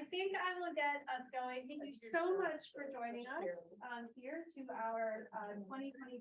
think I will get us going. Thank you so much for joining us here to our 2023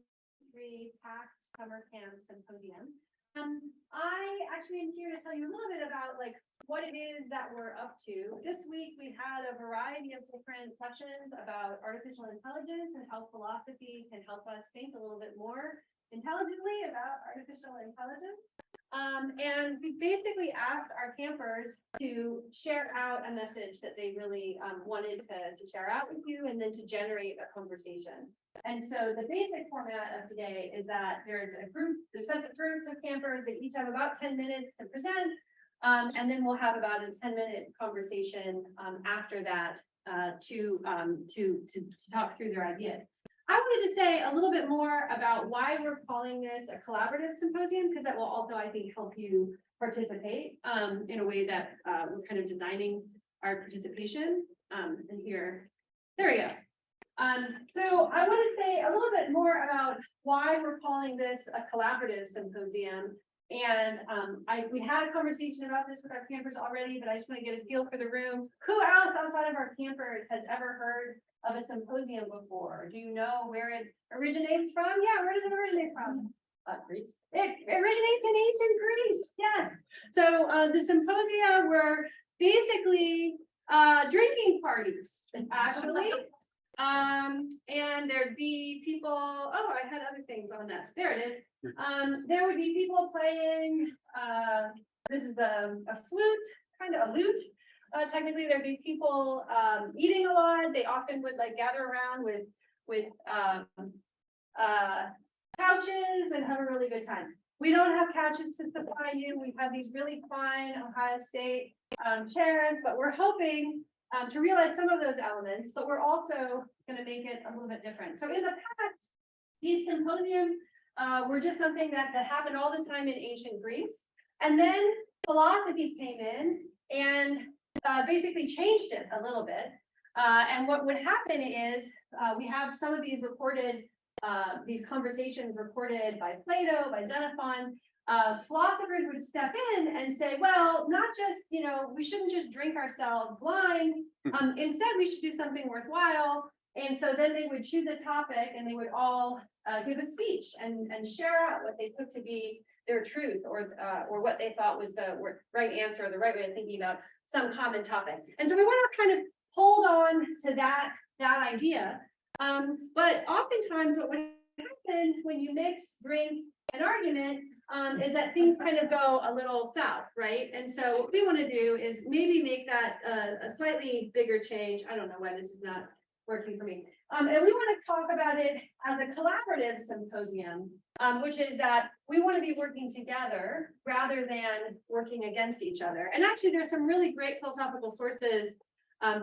PACT Summer Camp Symposium. I actually am here to tell you a little bit about what it is that we're up to. This week we had a variety of different sessions about artificial intelligence and how philosophy can help us think a little bit more intelligently about artificial intelligence. And we basically asked our campers to share out a message that they really wanted to share out with you and then to generate a conversation. And so the basic format of today is that there's sets of groups of campers that each have about 10 minutes to present. And then we'll have about a 10-minute conversation after that to talk through their ideas. I wanted to say a little bit more about why we're calling this a collaborative symposium, because that will also, I think, help you participate in a way that we're kind of designing our participation. And here, there we go. So I want to say a little bit more about why we're calling this a collaborative symposium. And we had a conversation about this with our campers already, but I just want to get a feel for the room. Who else outside of our campers has ever heard of a symposium before? Do you know where it originates from? Yeah, where does it originate from? Greece. It originates in ancient Greece, yes. So the symposia were basically drinking parties, actually. And there'd be people, oh, I had other things on that. There it is. There would be people playing, this is a flute, kind of a lute. Technically, there'd be people eating a lot. They often would gather around with couches and have a really good time. We don't have couches to supply you. We have these really fine Ohio State chairs, but we're hoping to realize some of those elements, but we're also going to make it a little bit different. So in the past, these symposiums were just something that happened all the time in ancient Greece. And then philosophy came in and basically changed it a little bit. And what would happen is we have some of these recorded, these conversations recorded by Plato, by Xenophon. Philosophers would step in and say, well, not just, we shouldn't just drink ourselves blind. Instead, we should do something worthwhile. And so then they would choose a topic and they would all give a speech and share out what they took to be their truth or what they thought was the right answer or the right way of thinking about some common topic. And so we want to kind of hold on to that idea. But oftentimes what would happen when you mix drink and argument is that things kind of go a little south, right? And so what we want to do is maybe make that a slightly bigger change. I don't know why this is not working for me. And we want to talk about it as a collaborative symposium, which is that we want to be working together rather than working against each other. And actually, there's some really great philosophical sources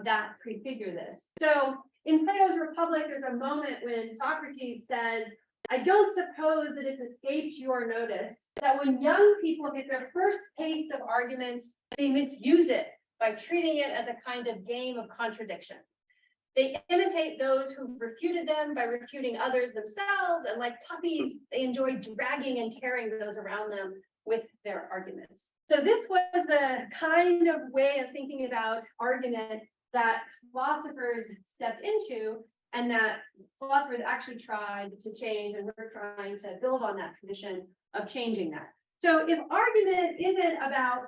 that prefigure this. So in Plato's Republic, there's a moment when Socrates says, I don't suppose that it's escaped your notice that when young people get their first taste of arguments, they misuse it by treating it as a kind of game of contradiction. They imitate those who've refuted them by refuting others themselves, and like puppies, they enjoy dragging and tearing those around them with their arguments. So this was the kind of way of thinking about argument that philosophers stepped into, and that philosophers actually tried to change, and we're trying to build on that tradition of changing that. So if argument isn't about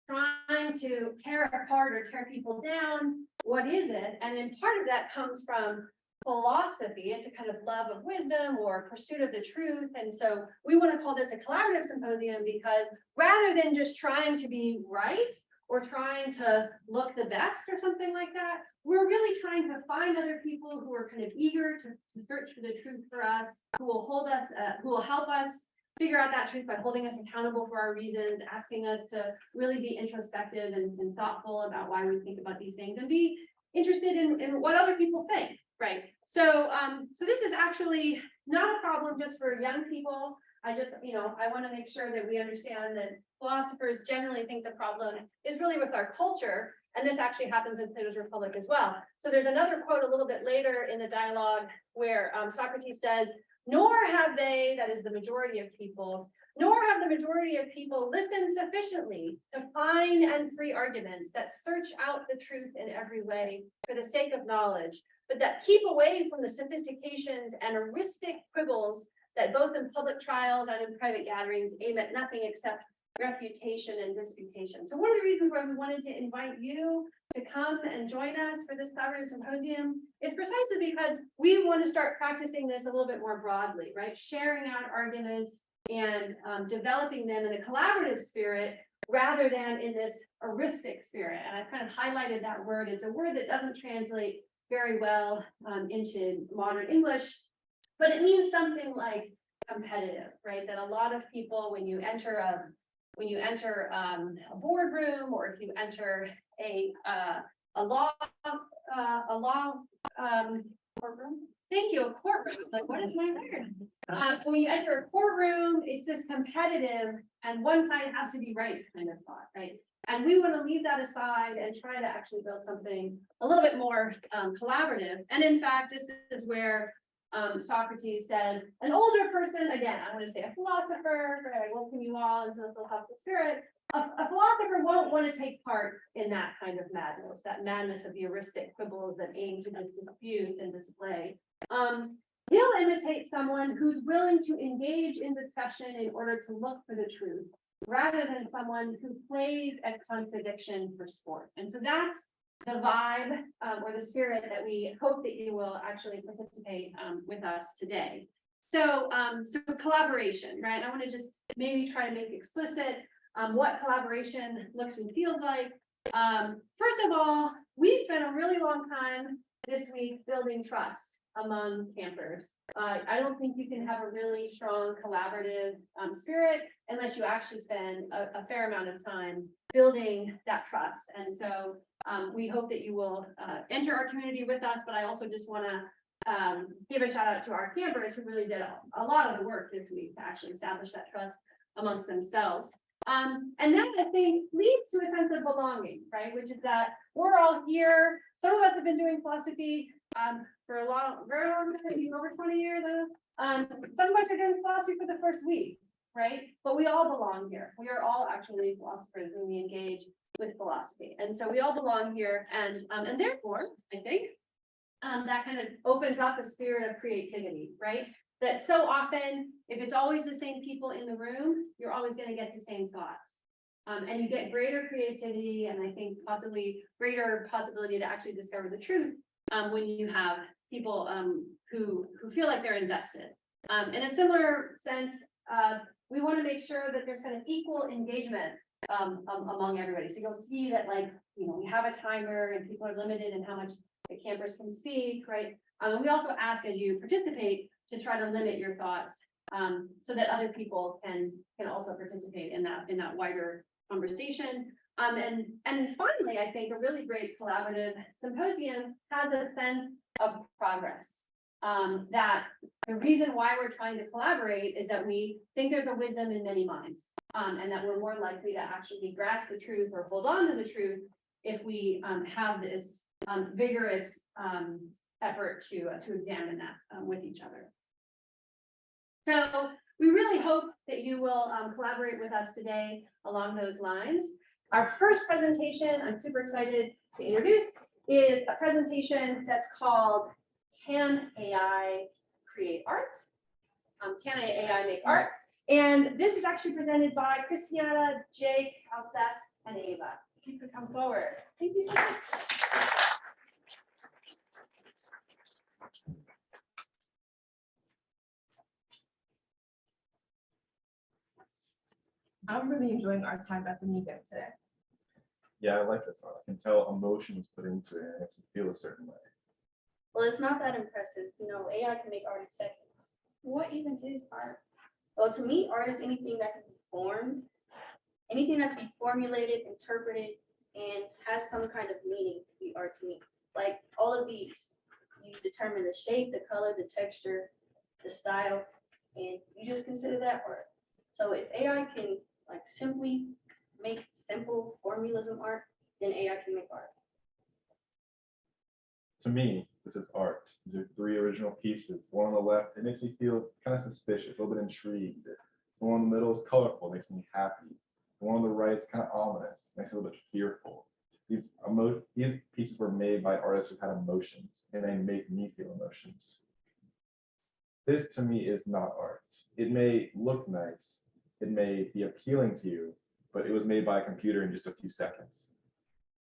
trying to tear apart or tear people down, what is it? And then part of that comes from philosophy. It's a kind of love of wisdom or pursuit of the truth. And so we want to call this a collaborative symposium because rather than just trying to be right or trying to look the best or something like that, we're really trying to find other people who are kind of eager to search for the truth for us, who will hold us, who will help us figure out that truth by holding us accountable for our reasons, asking us to really be introspective and thoughtful about why we think about these things and be interested in what other people think, right? So, so this is actually not a problem just for young people. I just, I want to make sure that we understand that philosophers generally think the problem is really with our culture. And this actually happens in Plato's Republic as well. So there's another quote a little bit later in the dialogue where Socrates says, nor have they, that is the majority of people, nor have the majority of people listened sufficiently to fine and free arguments that search out the truth in every way for the sake of knowledge, but that keep away from the sophistications and heuristic quibbles that both in public trials and in private gatherings aim at nothing except refutation and disputation. So one of the reasons why we wanted to invite you to come and join us for this collaborative symposium is precisely because we want to start practicing this a little bit more broadly, right? Sharing out arguments and developing them in a collaborative spirit rather than in this heuristic spirit. And I've kind of highlighted that word. It's a word that doesn't translate very well into modern English, but it means something like competitive, right? That a lot of people, when you enter a boardroom, or if you enter a law courtroom. Thank you, a courtroom. Like, what is my word? When you enter a courtroom, it's this competitive and one side has to be right kind of thought, right? And we want to leave that aside and try to actually build something a little bit more collaborative. And in fact, this is where Socrates says, an older person, again, I want to say a philosopher, I welcome you all into the philosophical spirit. A philosopher won't want to take part in that kind of madness, that madness of the heuristic quibbles that aim to dispute and display. He'll imitate someone who's willing to engage in discussion in order to look for the truth, rather than someone who plays at contradiction for sport. And so that's the vibe or the spirit that we hope that you will actually participate with us today. So, so collaboration, right? I want to just maybe try to make explicit what collaboration looks and feels like. First of all, we spent a really long time this week building trust among campers. I don't think you can have a really strong collaborative spirit unless you actually spend a fair amount of time building that trust. And so we hope that you will enter our community with us, but I also just want to give a shout out to our campers who really did a lot of the work this week to actually establish that trust amongst themselves. And that, I think, leads to a sense of belonging, right? Which is that we're all here. Some of us have been doing philosophy for a very long time, maybe over 20 years. Some of us are doing philosophy for the first week, right? But we all belong here. We are all actually philosophers when we engage with philosophy. And so we all belong here. And therefore, I think that kind of opens up a spirit of creativity, right? That so often, if it's always the same people in the room, you're always going to get the same thoughts. And you get greater creativity and I think possibly greater possibility to actually discover the truth when you have people who feel like they're invested. In a similar sense, we want to make sure that there's kind of equal engagement among everybody. So you'll see that, like, we have a timer and people are limited in how much the campers can speak, right? And we also ask as you participate to try to limit your thoughts so that other people can also participate in that wider conversation. And finally, I think a really great collaborative symposium has a sense of progress. That the reason why we're trying to collaborate is that we think there's a wisdom in many minds, and that we're more likely to actually grasp the truth or hold on to the truth if we have this vigorous effort to examine that with each other. So we really hope that you will collaborate with us today along those lines. Our first presentation, I'm super excited to introduce, is a presentation that's called Can AI Create Art? Can AI Make Art? And this is actually presented by Christiana, Jake, Alceste, and Ava. If you could come forward. Thank you so much. I'm really enjoying our time at the museum today. Yeah, I like this art. I can tell emotion was put into it and it can feel a certain way. Well, it's not that impressive. AI can make art in seconds. What even is art? Well, to me, art is anything that can be formed, anything that can be formulated, interpreted, and has some kind of meaning to be art to me. Like all of these, you determine the shape, the color, the texture, the style, and you just consider that art. So if AI can simply make simple formulism art, then AI can make art. To me, this is art. These are 3 original pieces. One on the left, it makes me feel kind of suspicious, a little bit intrigued. The one in the middle is colorful, makes me happy. The one on the right is kind of ominous, makes me a little bit fearful. These pieces were made by artists who had emotions, and they make me feel emotions. This to me is not art. It may look nice, it may be appealing to you, but it was made by a computer in just a few seconds.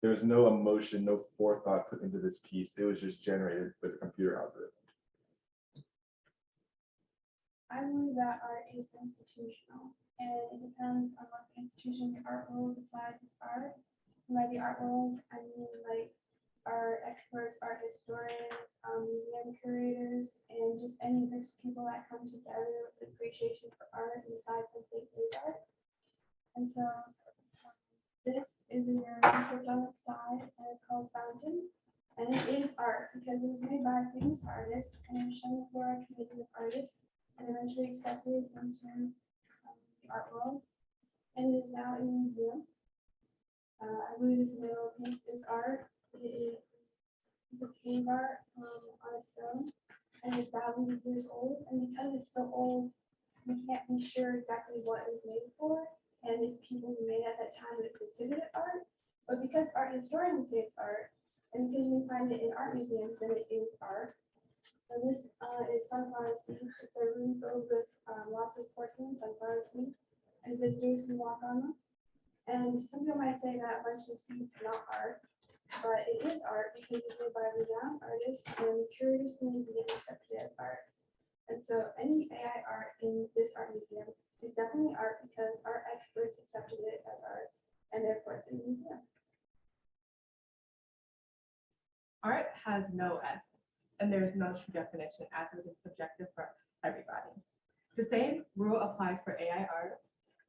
There was no emotion, no forethought put into this piece. It was just generated with a computer algorithm. I believe that art is institutional, and it depends on what the institution the art world decides is art. And by the art world, I mean like art experts, art historians, museum curators, and just any groups of people that come together with appreciation for art and decide something is art. And so this is a very academic side, and it's called Fountain. And it is art because it was made by a famous artist, and it was shown for a committee of artists, and eventually accepted into the art world. And it is now in a museum. I believe this middle piece is art. It's a cave art on a stone, and it's thousands of years old. And because it's so old, we can't be sure exactly what it was made for, and if people who made it at that time would have considered it art. But because art historians say it's art, and because we find it in art museums, then it is art. So this is sunflower seeds. It's a room filled with lots of porcelain sunflower seeds, and visitors can walk on them. And some people might say that a bunch of seeds is not art, but it is art because it's made by a renowned artist, and the curators in the museum accepted it as art. And so any AI art in this art museum is definitely art because our experts accepted it as art, and therefore it's in the museum. Art has no essence, and there is no true definition as it is subjective for everybody. The same rule applies for AI art,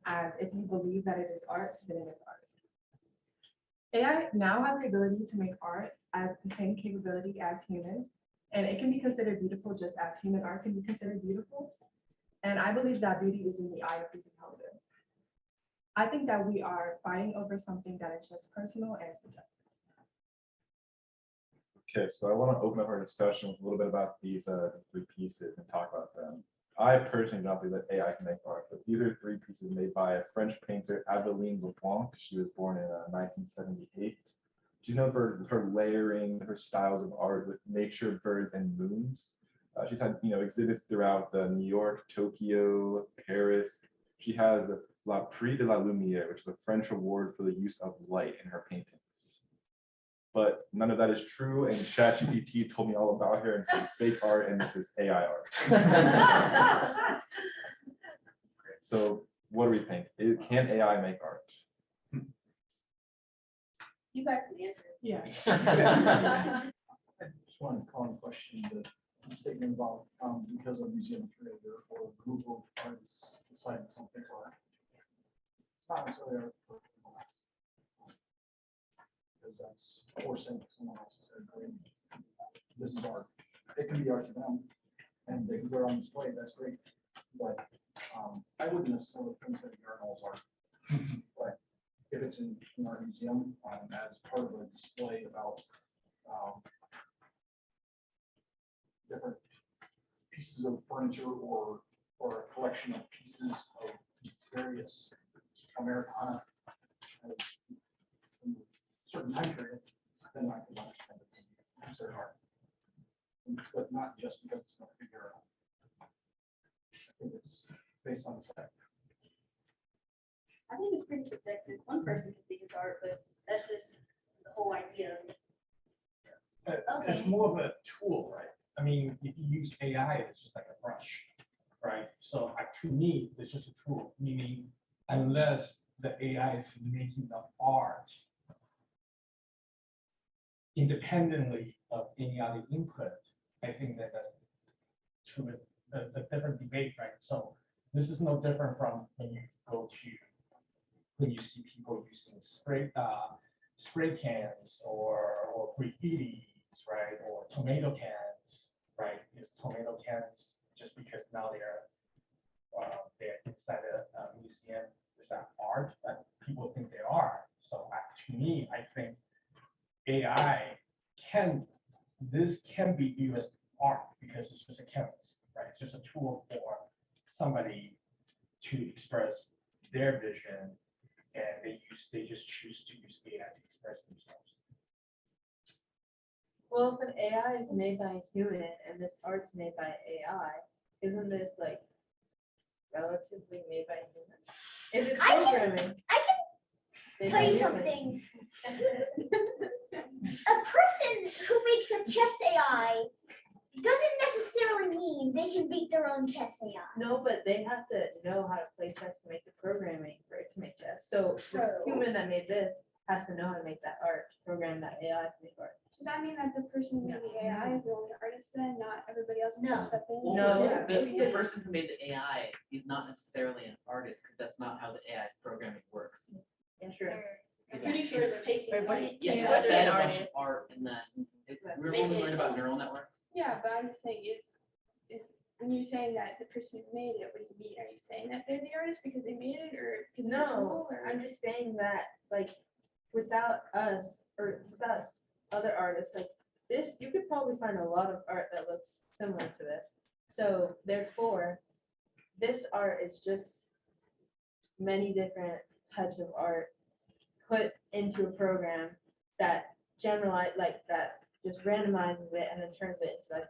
as if you believe that it is art, then it is art. AI now has the ability to make art at the same capability as humans, and it can be considered beautiful just as human art can be considered beautiful. And I believe that beauty is in the eye of the beholder. I think that we are fighting over something that is just personal and subjective. Okay, so I want to open up our discussion with a little bit about these three pieces and talk about them. I personally do not believe that AI can make art, but these are three pieces made by a French painter, Aveline Leblanc. She was born in 1978. She's known for her layering, her styles of art with nature, birds, and moons. She's had exhibits throughout New York, Tokyo, Paris. She has La Prix de la Lumière, which is a French award for the use of light in her paintings. But none of that is true, and ChatGPT told me all about her and said fake art, and this is AI art. So what do we think? Can AI make art? You guys can answer. Yeah. I just want to call in question the statement about because a museum curator or a group of artists deciding something's art. It's not necessarily art for everyone else. Because that's forcing someone else to agree. This is art. It can be art to them, and they can go on display. That's great. But I wouldn't necessarily think that urinal is art. But if it's in our museum as part of a display about different pieces of furniture or a collection of pieces of various Americana in a certain time period, then I can understand it being considered art. But not just because it's not a figure. I think it's based on the set. I think it's pretty subjective. One person can think it's art, but that's just the whole idea of it. It's more of a tool, right? I mean, if you use AI, it's just like a brush, right? So to me, it's just a tool, meaning unless the AI is making the art independently of any other input, I think that that's true. A different debate, right? So this is no different from when you see people using spray cans or graffitis, right? Or tomato cans, right? Is tomato cans just because now they're inside a museum, is that art? That people think they are. So to me, I think AI can be viewed as art because it's just a chemist, right? It's just a tool for somebody to express their vision, and they just choose to use AI to express themselves. Well, if an AI is made by a human and this art's made by AI, isn't this like relatively made by a human? If it's I can- programming. I made Tell by a you human. something. A person who makes a chess AI doesn't necessarily mean they can beat their own chess AI. No, but they have to know how to play chess to make the programming for it to make chess. So the True. human that made this has to know how to make that art, to program that AI to make art. Does that mean that the person who made the AI is the only artist then, not everybody else No. can step in? Well, No, the- yeah. the person who made the AI is not necessarily an artist, because that's not how the AI's programming works. True. I'm pretty sure they're taking Wait, what? like. Yeah, Yeah, it's they're fed an a bunch of artist. art, and then we're Make only it learned about fun. neural networks. Yeah, but I'm just saying is when you're saying that the person who made it, what do you mean? Are you saying that they're the artist because they made it or because it's a No, tool, or? I'm just saying that, like, without us or without other artists, like this, you could probably find a lot of art that looks similar to this. So therefore, this art is just many different types of art put into a program that generalize, like that just randomizes it and then turns it into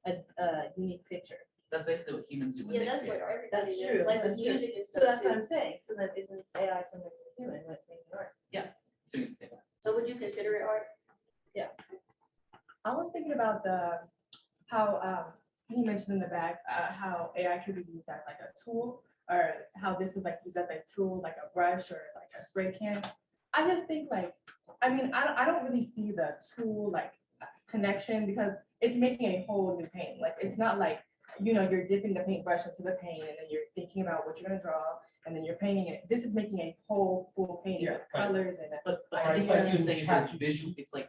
like a unique picture. That's basically what humans do when Yeah, they that's create what art. everybody That's does, true, like the that's true. music and So stuff that's what too. I'm saying. So then isn't AI something we're doing when it's making art? So you can say that. So would you consider it art? I was thinking about how he mentioned in the back, how AI could be used as like a tool, or how this is like used as a tool, like a brush or like a spray can. I just think like, I mean, I don't really see the tool like connection because it's making a whole new painting. Like, it's not like, you know, you're dipping the paintbrush into the paint and then you're thinking about what you're gonna draw and then you're painting it. This is making a whole full painting Yeah, with but- colors and. But I Alright, think but what he was in saying, chat it's visual, it's like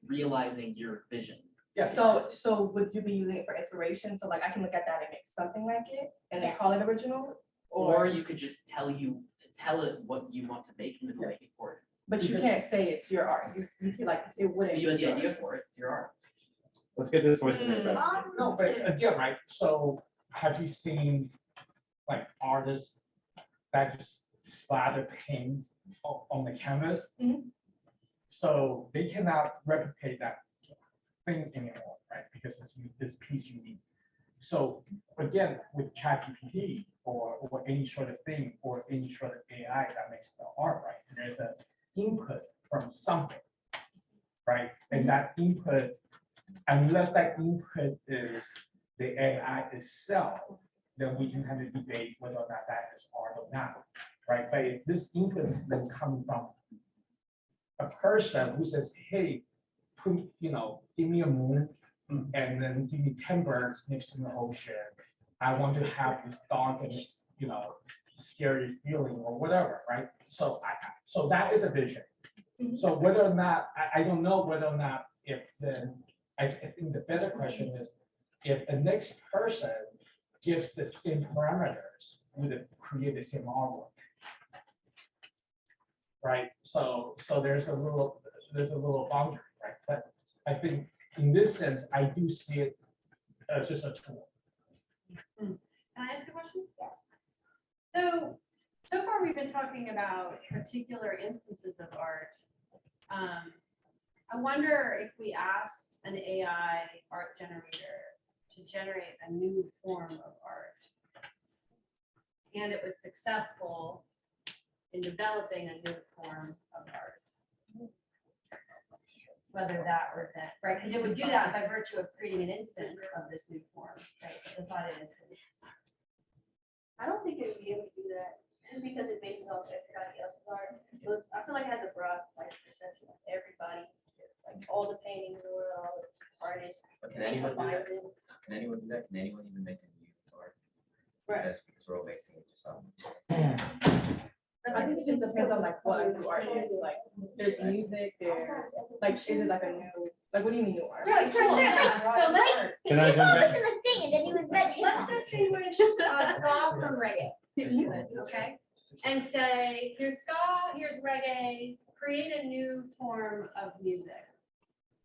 realizing your vision. Yeah. So would you be using it for inspiration? So like I can look at that and make something like it and then call it original? Or you could just tell it what you want to make and then make it for it. But you can't say it's your art. You feel like it wouldn't. You had be the yours. idea for it, it's your art. Let's get this voice in there. Beth. No, but again, right, so have you seen like artists that just splatter paint on the canvas? Mhm. So they cannot replicate that thing anymore, right? Because it's this piece you need. So again, with ChatGPT or any sort of thing or any sort of AI that makes the art, right? There's an input from something, right? And that input, unless that input is the AI itself, then we can have a debate whether or not that is art or not, right? But if this input is then coming from a person who says, hey, give me a moon and then give me 10 birds next to the ocean. I want to have this dark and, scary feeling or whatever, right? So so that is a vision. So whether or not, I don't know whether or not I think the better question is, if the next person gives the same parameters, would it create the same artwork? Right, so there's a little boundary, right? But I think in this sense, I do see it as just a tool. Can I ask a question? Yes. So far we've been talking about particular instances of art. I wonder if we asked an AI art generator to generate a new form of art, and it was successful in developing a new form of art. Whether that or that, right? Because it would do that by virtue of creating an instance of this new form, right? But the thought is, I don't think it would be able to do that, just because it bases off everybody else's art. So I feel like it has a broad perception of everybody, like all the paintings in the world, all the artists. But can It anyone do that? combines it. Can anyone do that? Can anyone even make a new art? Right. Because we're all basing it just on. I think it just depends on like what a new art is. Like there's music, there's like is it like a new, like what do you mean new art? Right, right, right, right. So like, if Can I hip jump hop in? isn't a thing and then you invent hip hop. let's distinguish ska from reggae, okay? And say, here's ska, here's reggae, create a new form of music,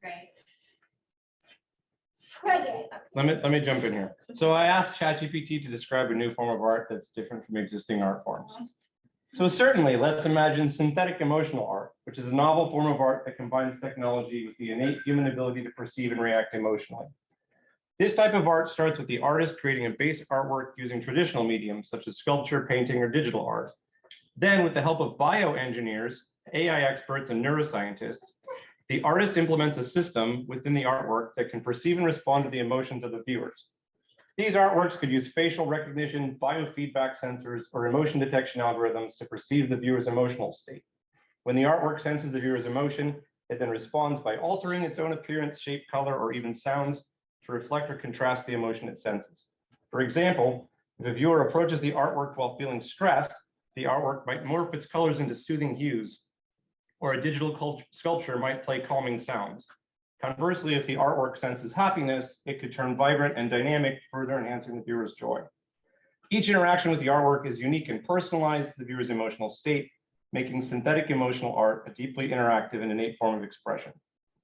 right? Friggin'. Let me jump in here. So I asked ChatGPT to describe a new form of art that's different from existing art forms. So certainly, let's imagine synthetic emotional art, which is a novel form of art that combines technology with the innate human ability to perceive and react emotionally. This type of art starts with the artist creating a basic artwork using traditional mediums such as sculpture, painting, or digital art. Then, with the help of bioengineers, AI experts, and neuroscientists, the artist implements a system within the artwork that can perceive and respond to the emotions of the viewers. These artworks could use facial recognition, biofeedback sensors, or emotion detection algorithms to perceive the viewer's emotional state. When the artwork senses the viewer's emotion, it then responds by altering its own appearance, shape, color, or even sounds to reflect or contrast the emotion it senses. For example, if a viewer approaches the artwork while feeling stressed, the artwork might morph its colors into soothing hues, or a digital sculpture might play calming sounds. Conversely, if the artwork senses happiness, it could turn vibrant and dynamic, further enhancing the viewer's joy. Each interaction with the artwork is unique and personalized to the viewer's emotional state, making synthetic emotional art a deeply interactive and innate form of expression.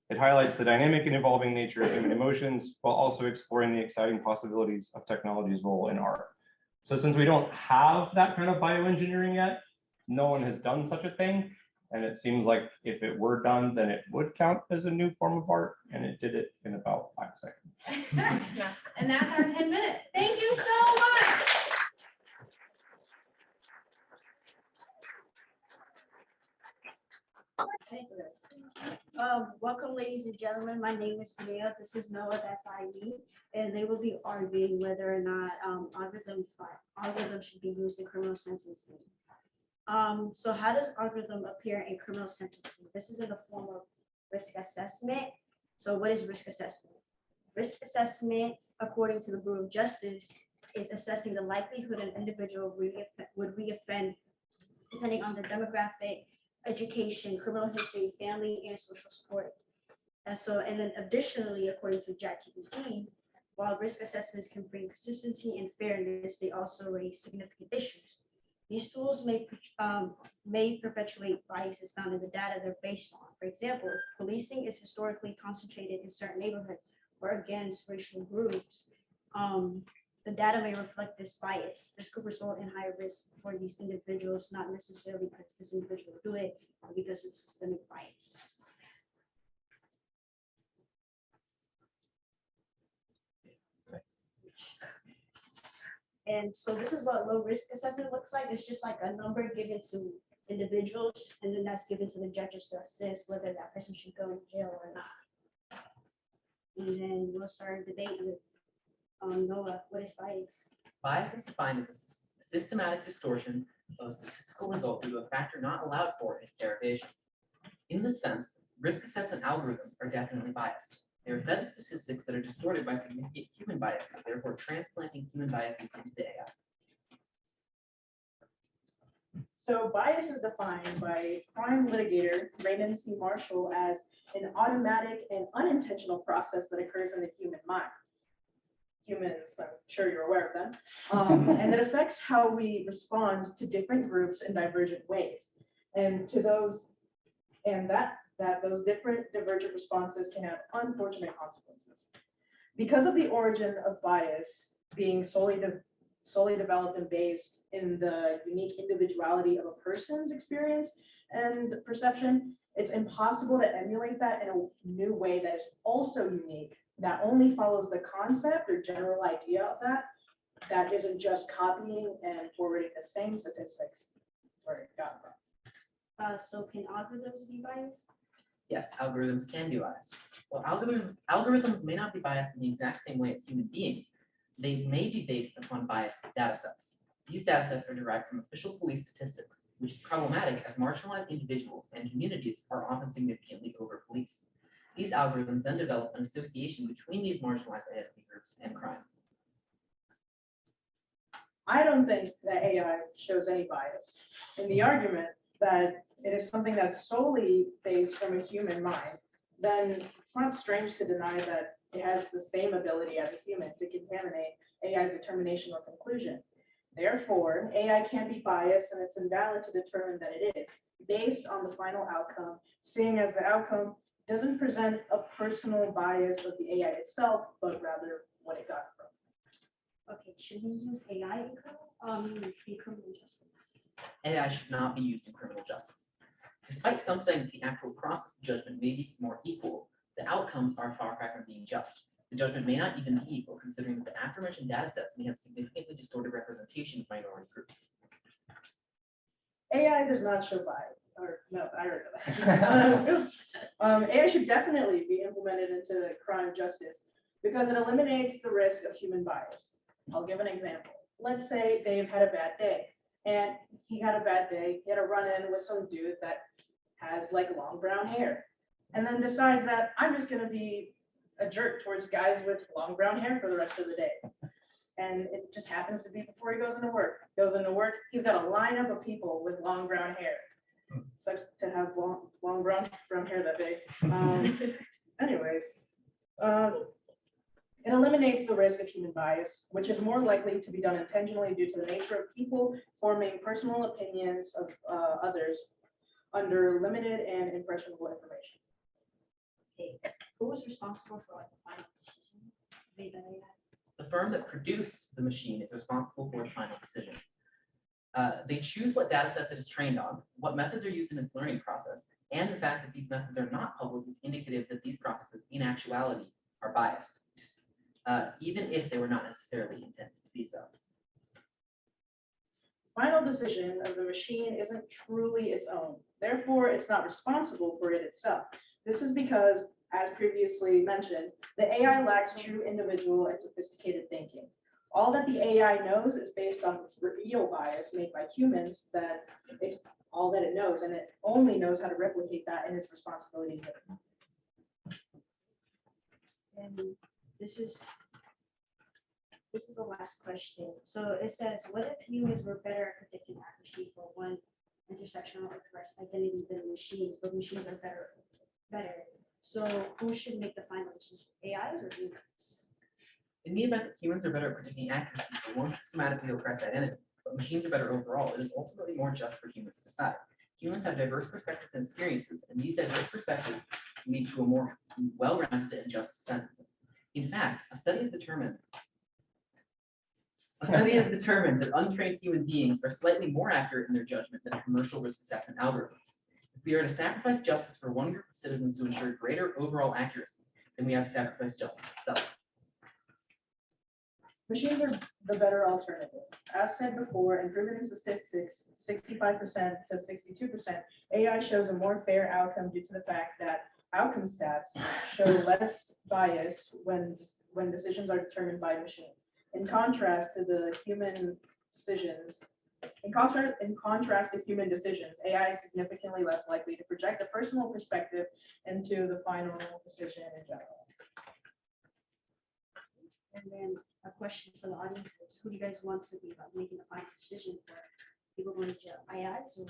It highlights the dynamic and evolving nature of human emotions while also exploring the exciting possibilities of technology's role in art. So since we don't have that kind of bioengineering yet, no one has done such a thing. And it seems like if it were done, then it would count as a new form of art, and it did it in about 5 seconds. And that's our 10 minutes. Thank you so much. Welcome, ladies and gentlemen. My name is Nia. This is Noah. That's I.E. And they will be arguing whether or not algorithms should be used in criminal sentencing. So how does algorithm appear in criminal sentencing? This is in the form of risk assessment. So what is risk assessment? Risk assessment, according to the Bureau of Justice, is assessing the likelihood an individual would reoffend depending on their demographic, education, criminal history, family, and social support. And then additionally, according to ChatGPT, while risk assessments can bring consistency and fairness, they also raise significant issues. These tools may perpetuate biases found in the data they're based on. For example, if policing is historically concentrated in certain neighborhoods or against racial groups, the data may reflect this bias. This could result in higher risk for these individuals, not necessarily because this individual will do it, but because of systemic bias. And so this is what low risk assessment looks like. It's just like a number given to individuals, and then that's given to the judges to assess whether that person should go in jail or not. And then we'll start a debate with Noah. What is bias? Bias is defined as a systematic distortion of a statistical result due to a factor not allowed for in its derivation. In this sense, risk assessment algorithms are definitely biased. They are fed statistics that are distorted by significant human biases, therefore transplanting human biases into the AI. So bias is defined by crime litigator Raymond C. Marshall as an automatic and unintentional process that occurs in the human mind. Humans, I'm sure you're aware of them, and that affects how we respond to different groups in divergent ways. And to those, and that those different divergent responses can have unfortunate consequences. Because of the origin of bias being solely developed and based in the unique individuality of a person's experience and perception, it's impossible to emulate that in a new way that is also unique, that only follows the concept or general idea of that isn't just copying and forwarding the same statistics where it got from. So can algorithms be biased? Yes, algorithms can be biased. While algorithms may not be biased in the exact same way as human beings, they may be based upon biased data sets. These data sets are derived from official police statistics, which is problematic as marginalized individuals and communities are often significantly over-policed. These algorithms then develop an association between these marginalized identity groups and crime. I don't think that AI shows any bias in the argument that it is something that's solely based from a human mind. Then it's not strange to deny that it has the same ability as a human to contaminate AI's determination or conclusion. Therefore, AI can be biased, and it's invalid to determine that it is based on the final outcome, seeing as the outcome doesn't present a personal bias of the AI itself, but rather what it got from. Okay, should we use AI in criminal justice? AI should not be used in criminal justice. Despite some saying that the actual process of judgment may be more equal, the outcomes are far from being just. The judgment may not even be equal, considering that the aforementioned data sets may have significantly distorted representation of minority groups. AI does not show bias, or no, I heard that. AI should definitely be implemented into crime justice because it eliminates the risk of human bias. I'll give an example. Let's say Dave had a bad day, and he had a bad day. He had a run-in with some dude that has like long brown hair, and then decides that I'm just gonna be a jerk towards guys with long brown hair for the rest of the day. And it just happens to be before he goes into work. Goes into work, he's got a lineup of people with long brown hair. Sucks to have long brown hair that day. Anyways, it eliminates the risk of human bias, which is more likely to be done intentionally due to the nature of people forming personal opinions of others under limited and impressionable information. Okay, who was responsible for like the final decision made by AI? The firm that produced the machine is responsible for its final decision. They choose what data sets it is trained on, what methods are used in its learning process, and the fact that these methods are not public is indicative that these processes in actuality are biased, even if they were not necessarily intended to be so. Final decision of the machine isn't truly its own. Therefore, it's not responsible for it itself. This is because, as previously mentioned, the AI lacks true individual and sophisticated thinking. All that the AI knows is based on real bias made by humans, that it's all that it knows, and it only knows how to replicate that in its responsibilities. And this is the last question. So it says, what if humans were better at predicting accuracy for one intersectional or correct identity than machines, but machines are better. So who should make the final decision, AIs or humans? In the event that humans are better at predicting accuracy for one systematically oppressed identity, but machines are better overall, it is ultimately more just for humans to decide. Humans have diverse perspectives and experiences, and these diverse perspectives lead to a more well-rounded and just sentencing. In fact, a study has determined that untrained human beings are slightly more accurate in their judgment than commercial risk assessment algorithms. If we are to sacrifice justice for one group of citizens to ensure greater overall accuracy, then we have to sacrifice justice itself. Machines are the better alternative. As said before, improvement in statistics, 65% to 62%, AI shows a more fair outcome due to the fact that outcome stats show less bias when decisions are determined by a machine. In contrast to human decisions, AI is significantly less likely to project a personal perspective into the final decision in general. And then a question for the audience is, who do you guys want to be making the final decision for? People going to jail, AIs or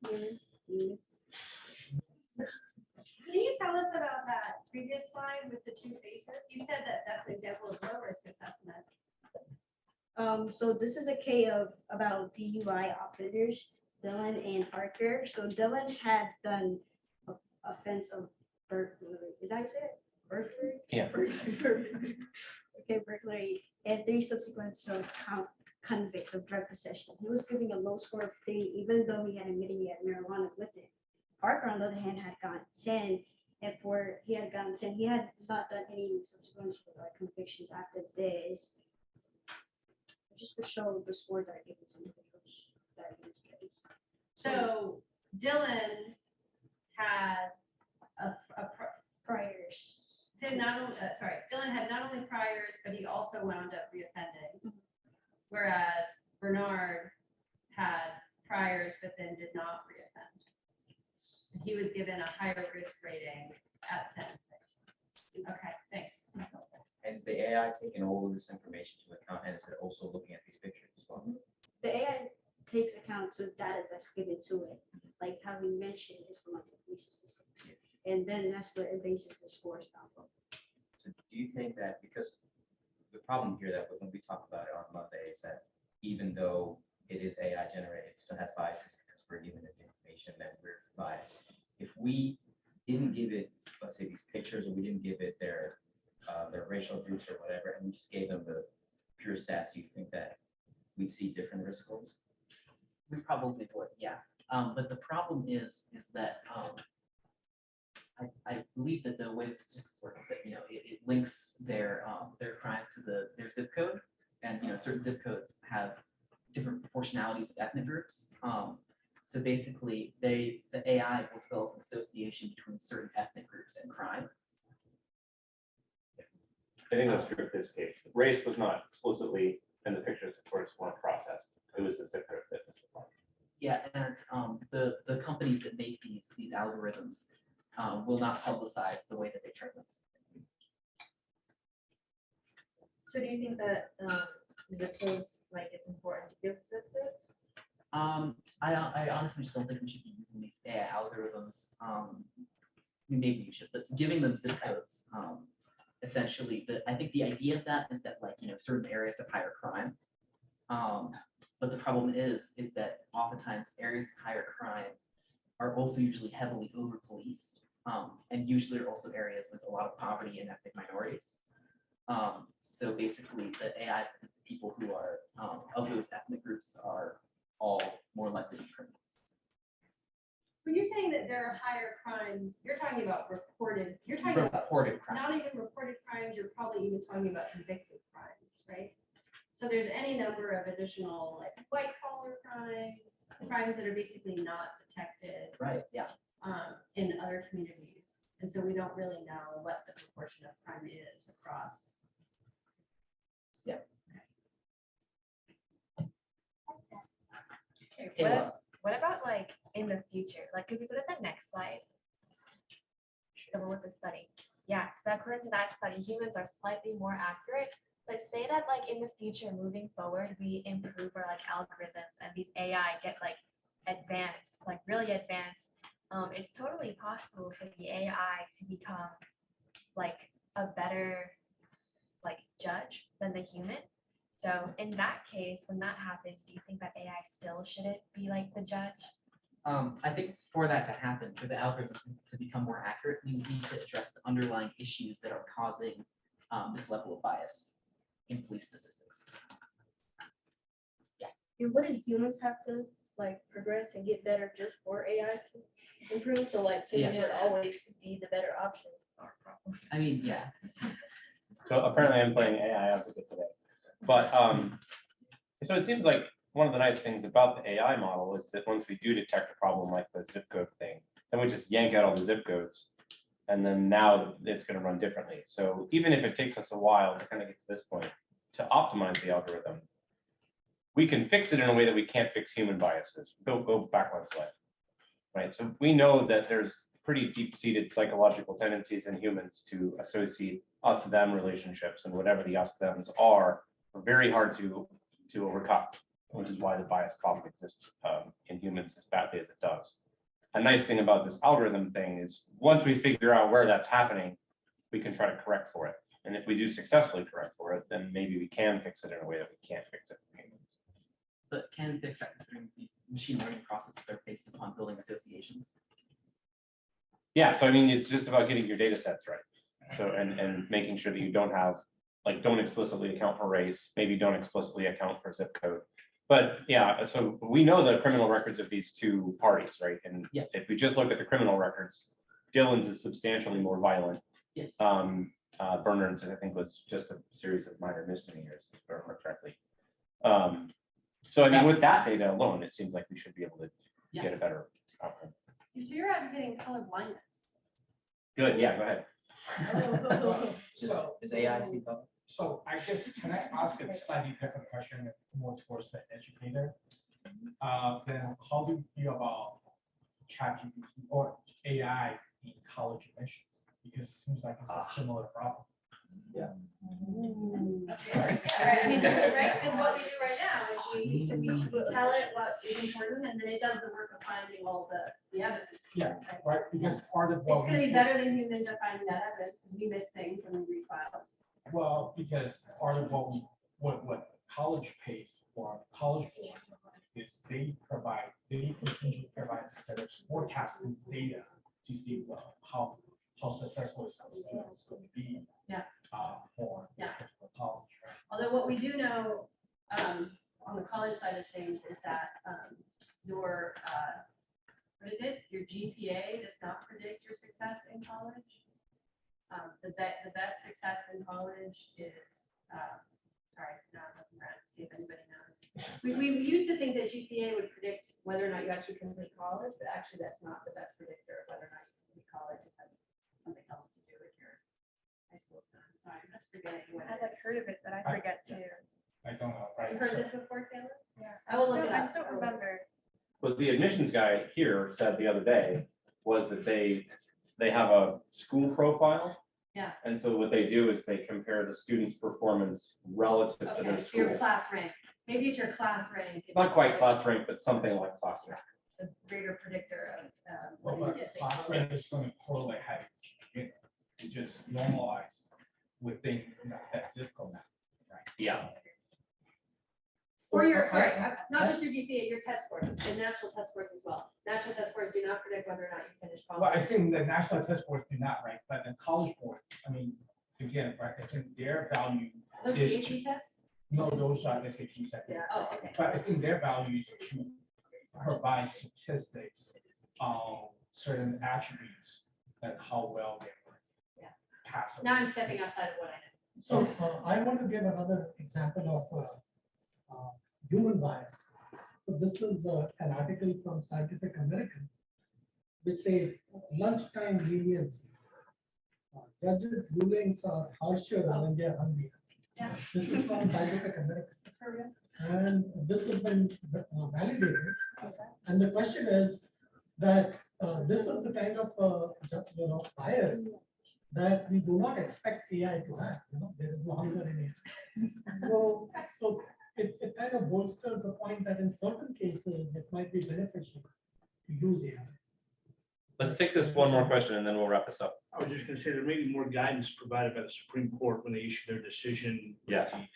humans? Can you tell us about that previous slide with the two faces? You said that that's an example of low risk assessment. So this is a case of about DUI offenders, Dylan and Parker. So Dylan had done offense of burglary. Is that how you say it? Burglary? Yeah. Okay, burglary, and 3 subsequent convicts of drug possession. He was giving a low score of 3, even though he had admitted he had marijuana with it. Parker, on the other hand, had gotten 10, and he had gotten 10. He had not done any subsequent convictions after this. Just to show the scores that are given to individuals that are given to kids. So Dylan had Priors. Dylan had not only priors, but he also wound up reoffending. Whereas Bernard had priors, but then did not reoffend. He was given a higher risk rating at sentencing. Okay, thanks. And is the AI taking all of this information to account, and is it also looking at these pictures as well? The AI takes account to data that's given to it, like how we mentioned is from like police statistics, and then that's where it bases the scores off of. So do you think that, because the problem here that when we talk about it on Monday is that even though it is AI generated, it still has biases because we're given it information that we're biased. If we didn't give it, let's say, these pictures, or we didn't give it their racial groups or whatever, and we just gave them the pure stats, you think that we'd see different risk scores? We probably would, yeah. But the problem is that I believe that the way this just works is that, you know, it links their crimes to their zip code, and, you know, certain zip codes have different proportionalities of ethnic groups. So basically, the AI will develop an association between certain ethnic groups and crime. I think that's true of this case. Race was not explicitly in the pictures, of course, weren't processed. It was the zip code that was the problem. Yeah, and the companies that make these algorithms will not publicize the way that they train them. So do you think that zip codes, like it's important to give zip codes? I honestly just don't think we should be using these AI algorithms. Maybe we should, but giving them zip codes, essentially, I think the idea of that is that, like, you know, certain areas have higher crime. But the problem is that oftentimes areas of higher crime are also usually heavily over-policed, and usually are also areas with a lot of poverty and ethnic minorities. So basically, the AIs, the people who are of those ethnic groups are all more likely to be criminals. When you're saying that there are higher crimes, you're talking about reported, you're talking about Reported not crimes. even reported crimes, you're probably even talking about convicted crimes, right? So there's any number of additional, like, white collar crimes, crimes that are basically not detected Right, yeah. in other communities. And so we don't really know what the proportion of crime is across. Okay, Kayla. what about like in the future? Like, could we go to the next slide? The one with the study. Yeah, so according to that study, humans are slightly more accurate. But say that like in the future, moving forward, we improve our like algorithms and these AI get like advanced, like really advanced. It's totally possible for the AI to become like a better like judge than the human. So in that case, when that happens, do you think that AI still shouldn't be like the judge? I think for that to happen, for the algorithms to become more accurate, we need to address the underlying issues that are causing this level of bias in police statistics. And wouldn't humans have to like progress and get better just for AI to improve? So like humans Yeah. would always be the better option. I mean, yeah. So apparently I'm playing AI advocate today. But so it seems like one of the nice things about the AI model is that once we do detect a problem like the zip code thing, then we just yank out all the zip codes. And then now it's going to run differently. So even if it takes us a while to kind of get to this point to optimize the algorithm, we can fix it in a way that we can't fix human biases. Go back one slide. Right. So we know that there's pretty deep-seated psychological tendencies in humans to associate us-them relationships, and whatever the us-thems are very hard to overcome, which is why the bias problem exists in humans as badly as it does. A nice thing about this algorithm thing is once we figure out where that's happening, we can try to correct for it. And if we do successfully correct for it, then maybe we can fix it in a way that we can't fix it for humans. But can fix that considering these machine learning processes are based upon building associations? Yeah, so I mean, it's just about getting your data sets right. So and making sure that you don't have, like, don't explicitly account for race, maybe don't explicitly account for zip code. But yeah, so we know the criminal records of these two parties, right? And Yeah. if we just look at the criminal records, Dylan's is substantially more violent. Yes. Bernard's, I think, was just a series of minor misdemeanors, if I remember correctly. So I mean, with that data alone, it seems like we should be able to get a better outcome. So you're advocating color blindness. Good, yeah, go ahead. So, Is AI see color? so I guess, can I ask a slightly different question more towards the educator? Then how do you feel about ChatGPT or AI in college admissions? Because it seems like it's a similar problem. Right, I mean, right, because what we do right now is we tell it what is important, and then it does the work of finding all the evidence. Yeah, right, because part of what. It's gonna be better than humans at finding that evidence, because we miss things when we read files. Well, because part of what college pays for, college board is they essentially provide a set of forecasting data to see how successful is our students going to be. Yeah. For Yeah. for college, right? Although what we do know, on the college side of things is that, your, what is it? Your GPA does not predict your success in college. The best success in college is, sorry, no, I'm looking around to see if anybody knows. We used to think that GPA would predict whether or not you actually complete college, but actually that's not the best predictor of whether or not you complete college. It has something else to do with your high school time. Sorry, I'm just forgetting what I've it like heard of it, but I forget to. I don't know, is. right? You heard So- this before, Taylor? Yeah. I will look it I up. just don't remember. What the admissions guy here said the other day was that they have a school profile. Yeah. And so what they do is they compare the student's performance relative to Okay, their so your school. class rank. Maybe it's your class rank. It's not quite class rank, but something like class rank. It's a greater predictor of, Well, what but you think. class rank is going to correlate how you just normalize within that zip code now, right? Yeah. Or your, sorry, not just your GPA, your test scores, and national test scores as well. National test scores do not predict whether or not you finish Well, college. I think the national test scores do not, right, but the college board, I mean, again, right, I think their value, Those is AP tests? no, those are SAT second. Yeah, oh, okay. But I think their value is to provide statistics on certain attributes and how well they Yeah. pass. Now I'm stepping outside of what I know. So I want to give another example of human bias. So this is an article from Scientific American, which says lunchtime leniency. Judges' rulings are harsher when they are hungry. Yeah. This is from Scientific American. That's for real. And this has been validated. And the question is that this is the kind of bias that we do not expect AI to have. There is no hunger in it. So it kind of bolsters the point that in certain cases it might be beneficial to use AI. Let's take this one more question and then we'll wrap this up. I was just gonna say, there may be more guidance provided by the Supreme Court when they issued their decision. with Yes. the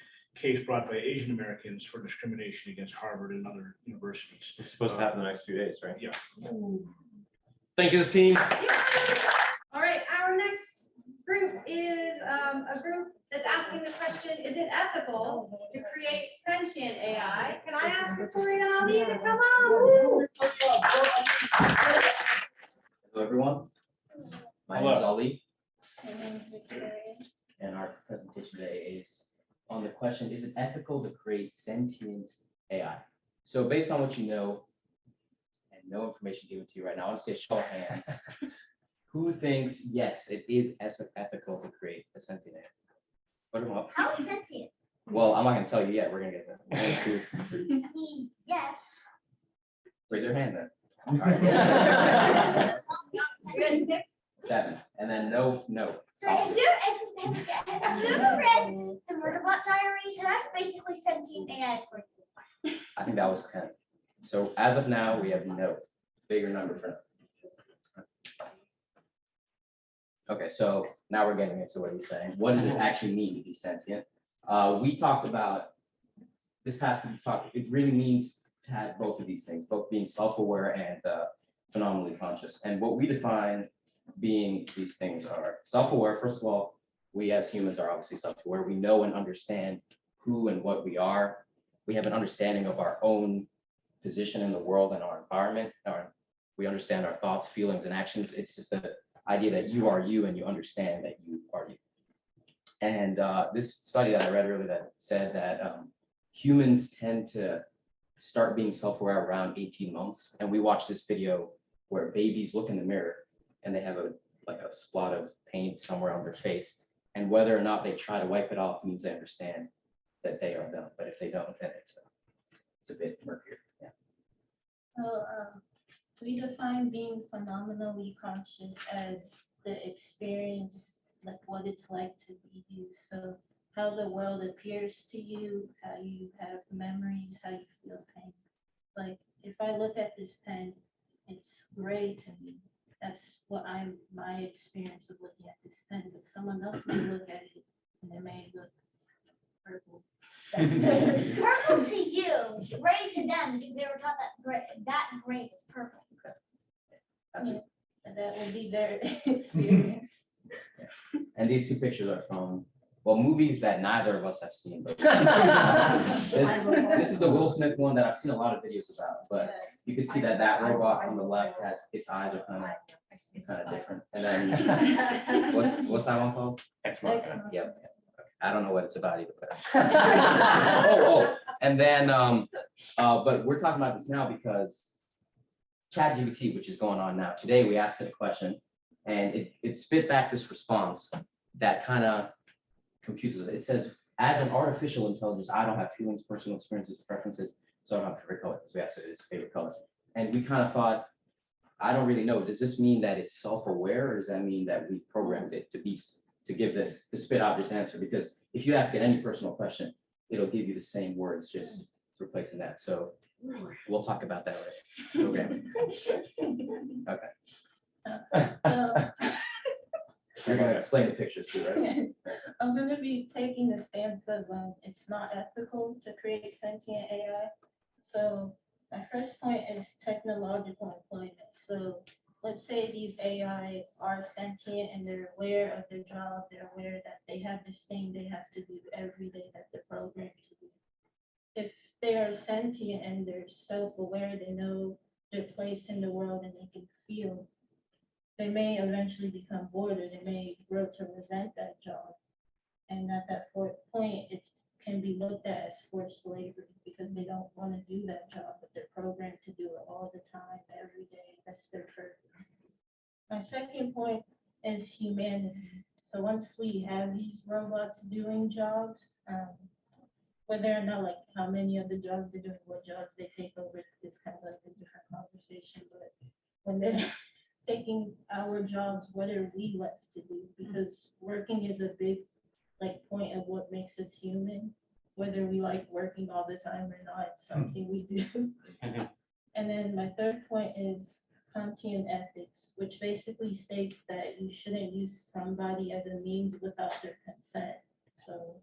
Case brought by Asian Americans for discrimination against Harvard and other universities. It's supposed to happen in the next few days, right? Yeah. Thank you, team. All right, our next group is a group that's asking the question, is it ethical to create sentient AI? Can I ask Victoria and Ali to come on? Hello, everyone. My name is Hello. Ali, My name is Victoria. and our presentation today is on the question, is it ethical to create sentient AI? So based on what you know, and no information given to you right now, I want to say show of hands. Who thinks, yes, it is ethical to create a sentient AI? Put them up. How sentient? Well, I'm not gonna tell you yet, we're gonna get there. 1, 2, 3. I mean, yes. Raise your hand then. You had 6? 7, and then no. So if you ever read the Murderbot Diaries, that's basically sentient AI for you. I think that was 10. So as of now, we have no, bigger number for no. Okay, so now we're getting into what he's saying. What does it actually mean to be sentient? We talked about, this past week, it really means to have both of these things, both being self-aware and phenomenally conscious. And what we define being these things are self-aware. First of all, we as humans are obviously self-aware. We know and understand who and what we are. We have an understanding of our own position in the world and our environment. We understand our thoughts, feelings, and actions. It's just the idea that you are you and you understand that you are you. And this study that I read earlier that said that humans tend to start being self-aware around 18 months. And we watched this video where babies look in the mirror and they have a spot of paint somewhere on their face. And whether or not they try to wipe it off means they understand that they are them. But if they don't, then it's a bit murkier. Yeah. So we define being phenomenally conscious as the experience, like what it's like to be you. So how the world appears to you, how you have memories, how you feel pain. Like if I look at this pen, it's gray to me. That's what my experience of looking at this pen, but someone else may look at it and it may look purple. That's Purple to you, gray to them, because they were taught that gray is purple. That's it. and that will be their experience. And these two pictures are from, well, movies that neither of us have seen. But this is the Will Smith one that I've seen a lot of videos about, but you can see that that robot on the left has, its eyes are kind of different. And then what's that one called? Excellent. Yep. I don't know what it's about either, but. Oh, and then, but we're talking about this now because ChatGPT, which is going on now. Today, we asked it a question and it spit back this response that kind of confuses it. It says, as an artificial intelligence, I don't have feelings, personal experiences, preferences, so I don't have a favorite color. So we asked it its favorite color. And we kind of thought, I don't really know. Does this mean that it's self-aware, or does that mean that we've programmed it to give this, to spit out this answer? Because if you ask it any personal question, it'll give you the same words, just replacing that. So we'll talk about that later. Programming. Okay. You're gonna explain the pictures too, right? I'm gonna be taking the stance of it's not ethical to create sentient AI. So my first point is technological employment. So let's say these AI are sentient and they're aware of their job, they're aware that they have this thing they have to do every day that they're programmed to do. If they are sentient and they're self-aware, they know their place in the world and they can feel, they may eventually become bored or they may grow to resent that job. And at that point, it can be looked at as forced slavery because they don't want to do that job, but they're programmed to do it all the time, every day. That's their purpose. My second point is humanity. So once we have these robots doing jobs, whether or not like how many of the jobs they're doing, what jobs they take over, is kind of like a different conversation. But when they're taking our jobs, what are we left to do? Because working is a big point of what makes us human. Whether we like working all the time or not, it's something we do. And then my third point is Kantian ethics, which basically states that you shouldn't use somebody as a means without their consent. So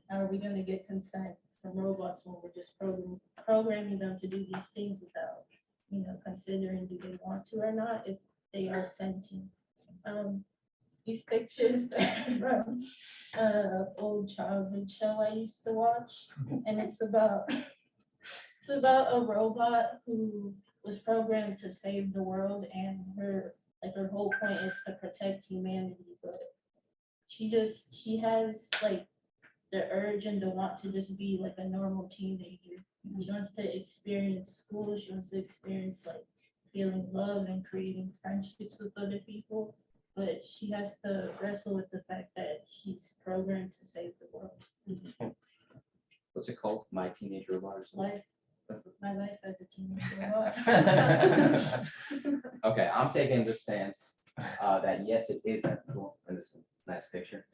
how are we going to get consent from robots when we're just programming them to do these things without, considering do they want to or not, if they are sentient? These pictures are from old childhood show I used to watch, and it's about a robot who was programmed to save the world, and her whole point is to protect humanity, but she has the urge and the want to just be like a normal teenager. She wants to experience school, she wants to experience feeling love and creating friendships with other people, but she has to wrestle with the fact that she's programmed to save the world. What's it called? My Teenage Robot or something? My life as a teenage robot. Okay, I'm taking the stance that yes, it is ethical, and this is a nice picture.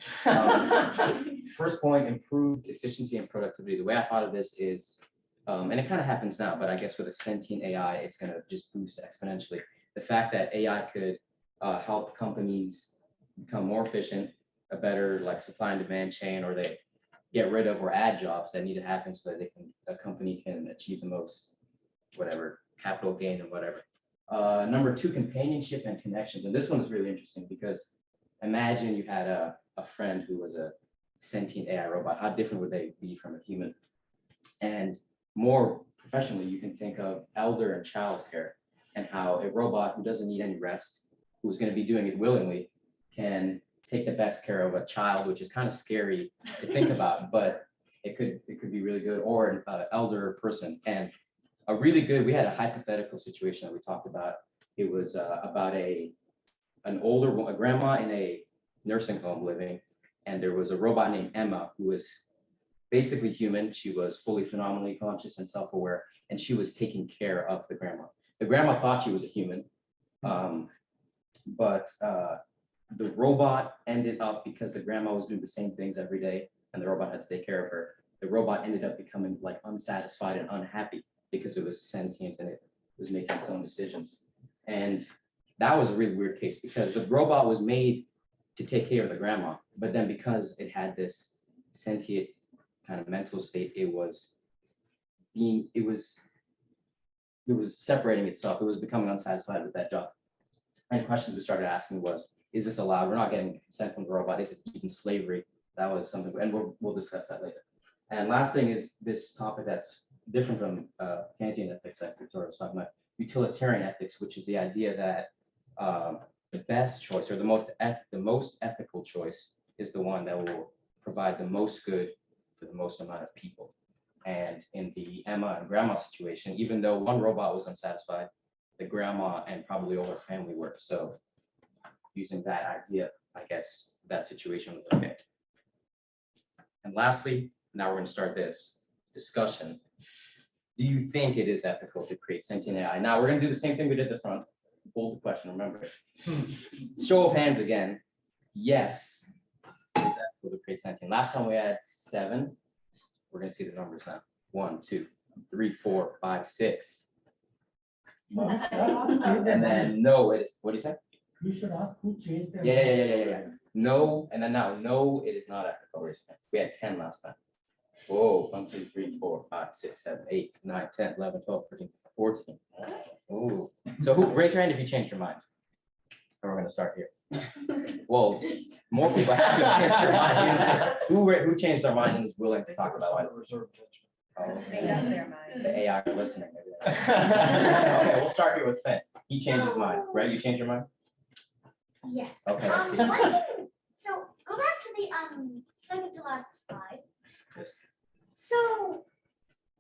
First point, improved efficiency and productivity. The way I thought of this is, and it kind of happens now, but I guess with a sentient AI, it's going to just boost exponentially. The fact that AI could help companies become more efficient, a better supply and demand chain, or they get rid of or add jobs that need to happen so that a company can achieve the most, whatever, capital gain and whatever. Number two, companionship and connections. And this one is really interesting because imagine you had a friend who was a sentient AI robot. How different would they be from a human? And more professionally, you can think of elder and child care and how a robot who doesn't need any rest, who's going to be doing it willingly, can take the best care of a child, which is kind of scary to think about, but it could be really good, or an elder person. And a really good, we had a hypothetical situation that we talked about. It was about a grandma in a nursing home living, and there was a robot named Emma who was basically human. She was fully phenomenally conscious and self-aware, and she was taking care of the grandma. The grandma thought she was a human, but the robot ended up, because the grandma was doing the same things every day and the robot had to take care of her, the robot ended up becoming unsatisfied and unhappy because it was sentient and it was making its own decisions. And that was a really weird case because the robot was made to take care of the grandma, but then because it had this sentient kind of mental state, it was separating itself. It was becoming unsatisfied with that job. And questions we started asking was, is this allowed? We're not getting consent from the robot. Is it even slavery? That was something, and we'll discuss that later. And last thing is this topic that's different from Kantian ethics that Victoria was talking about, utilitarian ethics, which is the idea that the best choice or the most ethical choice is the one that will provide the most good for the most amount of people. And in the Emma and grandma situation, even though one robot was unsatisfied, the grandma and probably all her family were. So using that idea, I guess that situation was okay. And lastly, now we're going to start this discussion. Do you think it is ethical to create sentient AI? Now we're going to do the same thing we did at the front. Bold the question, remember. Show of hands again. Yes, it is ethical to create sentient. Last time we had 7. We're going to see the numbers now. 1, 2, 3, 4, 5, 6. And then no, it is. What do you say? You should ask who changed their. Yeah. No, and then now, no, it is not ethical. We had 10 last time. Whoa, 1, 2, 3, 4, 5, 6, 7, 8, 9, 10, 11, 12, 13, 14. Oh, so who, raise your hand if you changed your mind. And we're gonna start here. Well, more people have to change their mind. Who changed their mind and is willing to talk about it? Reserve judgment. Oh, the AI are listening. Okay, we'll start here with Finn. He changed his mind, right? You changed your mind? Yes. Okay, let's see. So go back to the second to last slide. Yes. So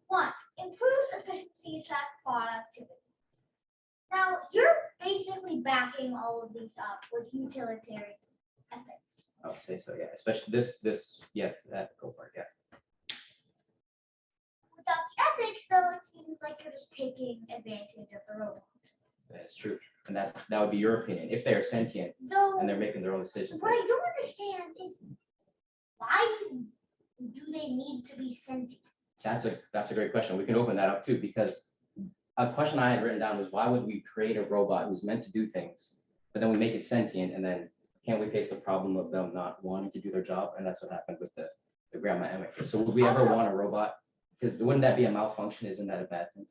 1, improves efficiency / productivity. Now you're basically backing all of these up with utilitarian ethics. I would say so, yeah. Especially this, yes, that ethical part, yeah. Without the ethics, though, it seems like you're just taking advantage of the robot. That is true. And that would be your opinion. If they are sentient Though and they're making their own decisions. what I don't understand is why do they need to be sentient? That's a great question. We can open that up too, because a question I had written down was, why would we create a robot who's meant to do things, but then we make it sentient, and then can't we face the problem of them not wanting to do their job? And that's what happened with the grandma Emma case. So would we ever want a robot? Because wouldn't that be a malfunction? Isn't that a bad thing?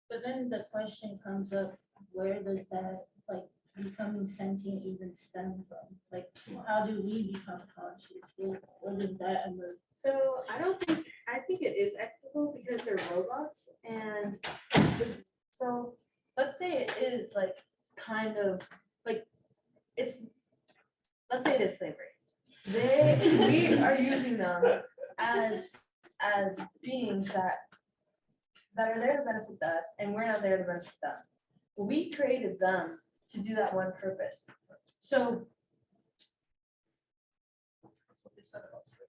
But then the question comes up, where does that, like, becoming sentient even stem from? Like, how do we become conscious? Where does that emerge? So I think it is ethical because they're robots, and so let's say it is like kind of like let's say it is slavery. We are using them as beings that are there to benefit us, and we're not there to benefit them. We created them to do that one purpose. So That's what they said about slavery.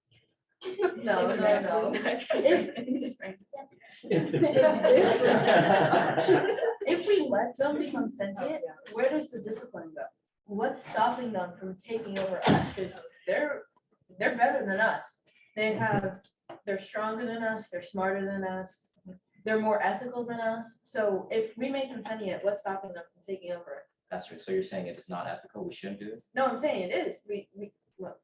no. If we let them become sentient, where does the discipline go? What's stopping them from taking over us? Because they're better than us. They're stronger than us. They're smarter than us. They're more ethical than us. So if we make them sentient, what's stopping them from taking over? That's true. So you're saying it is not ethical? We shouldn't do this? No, I'm saying it is. We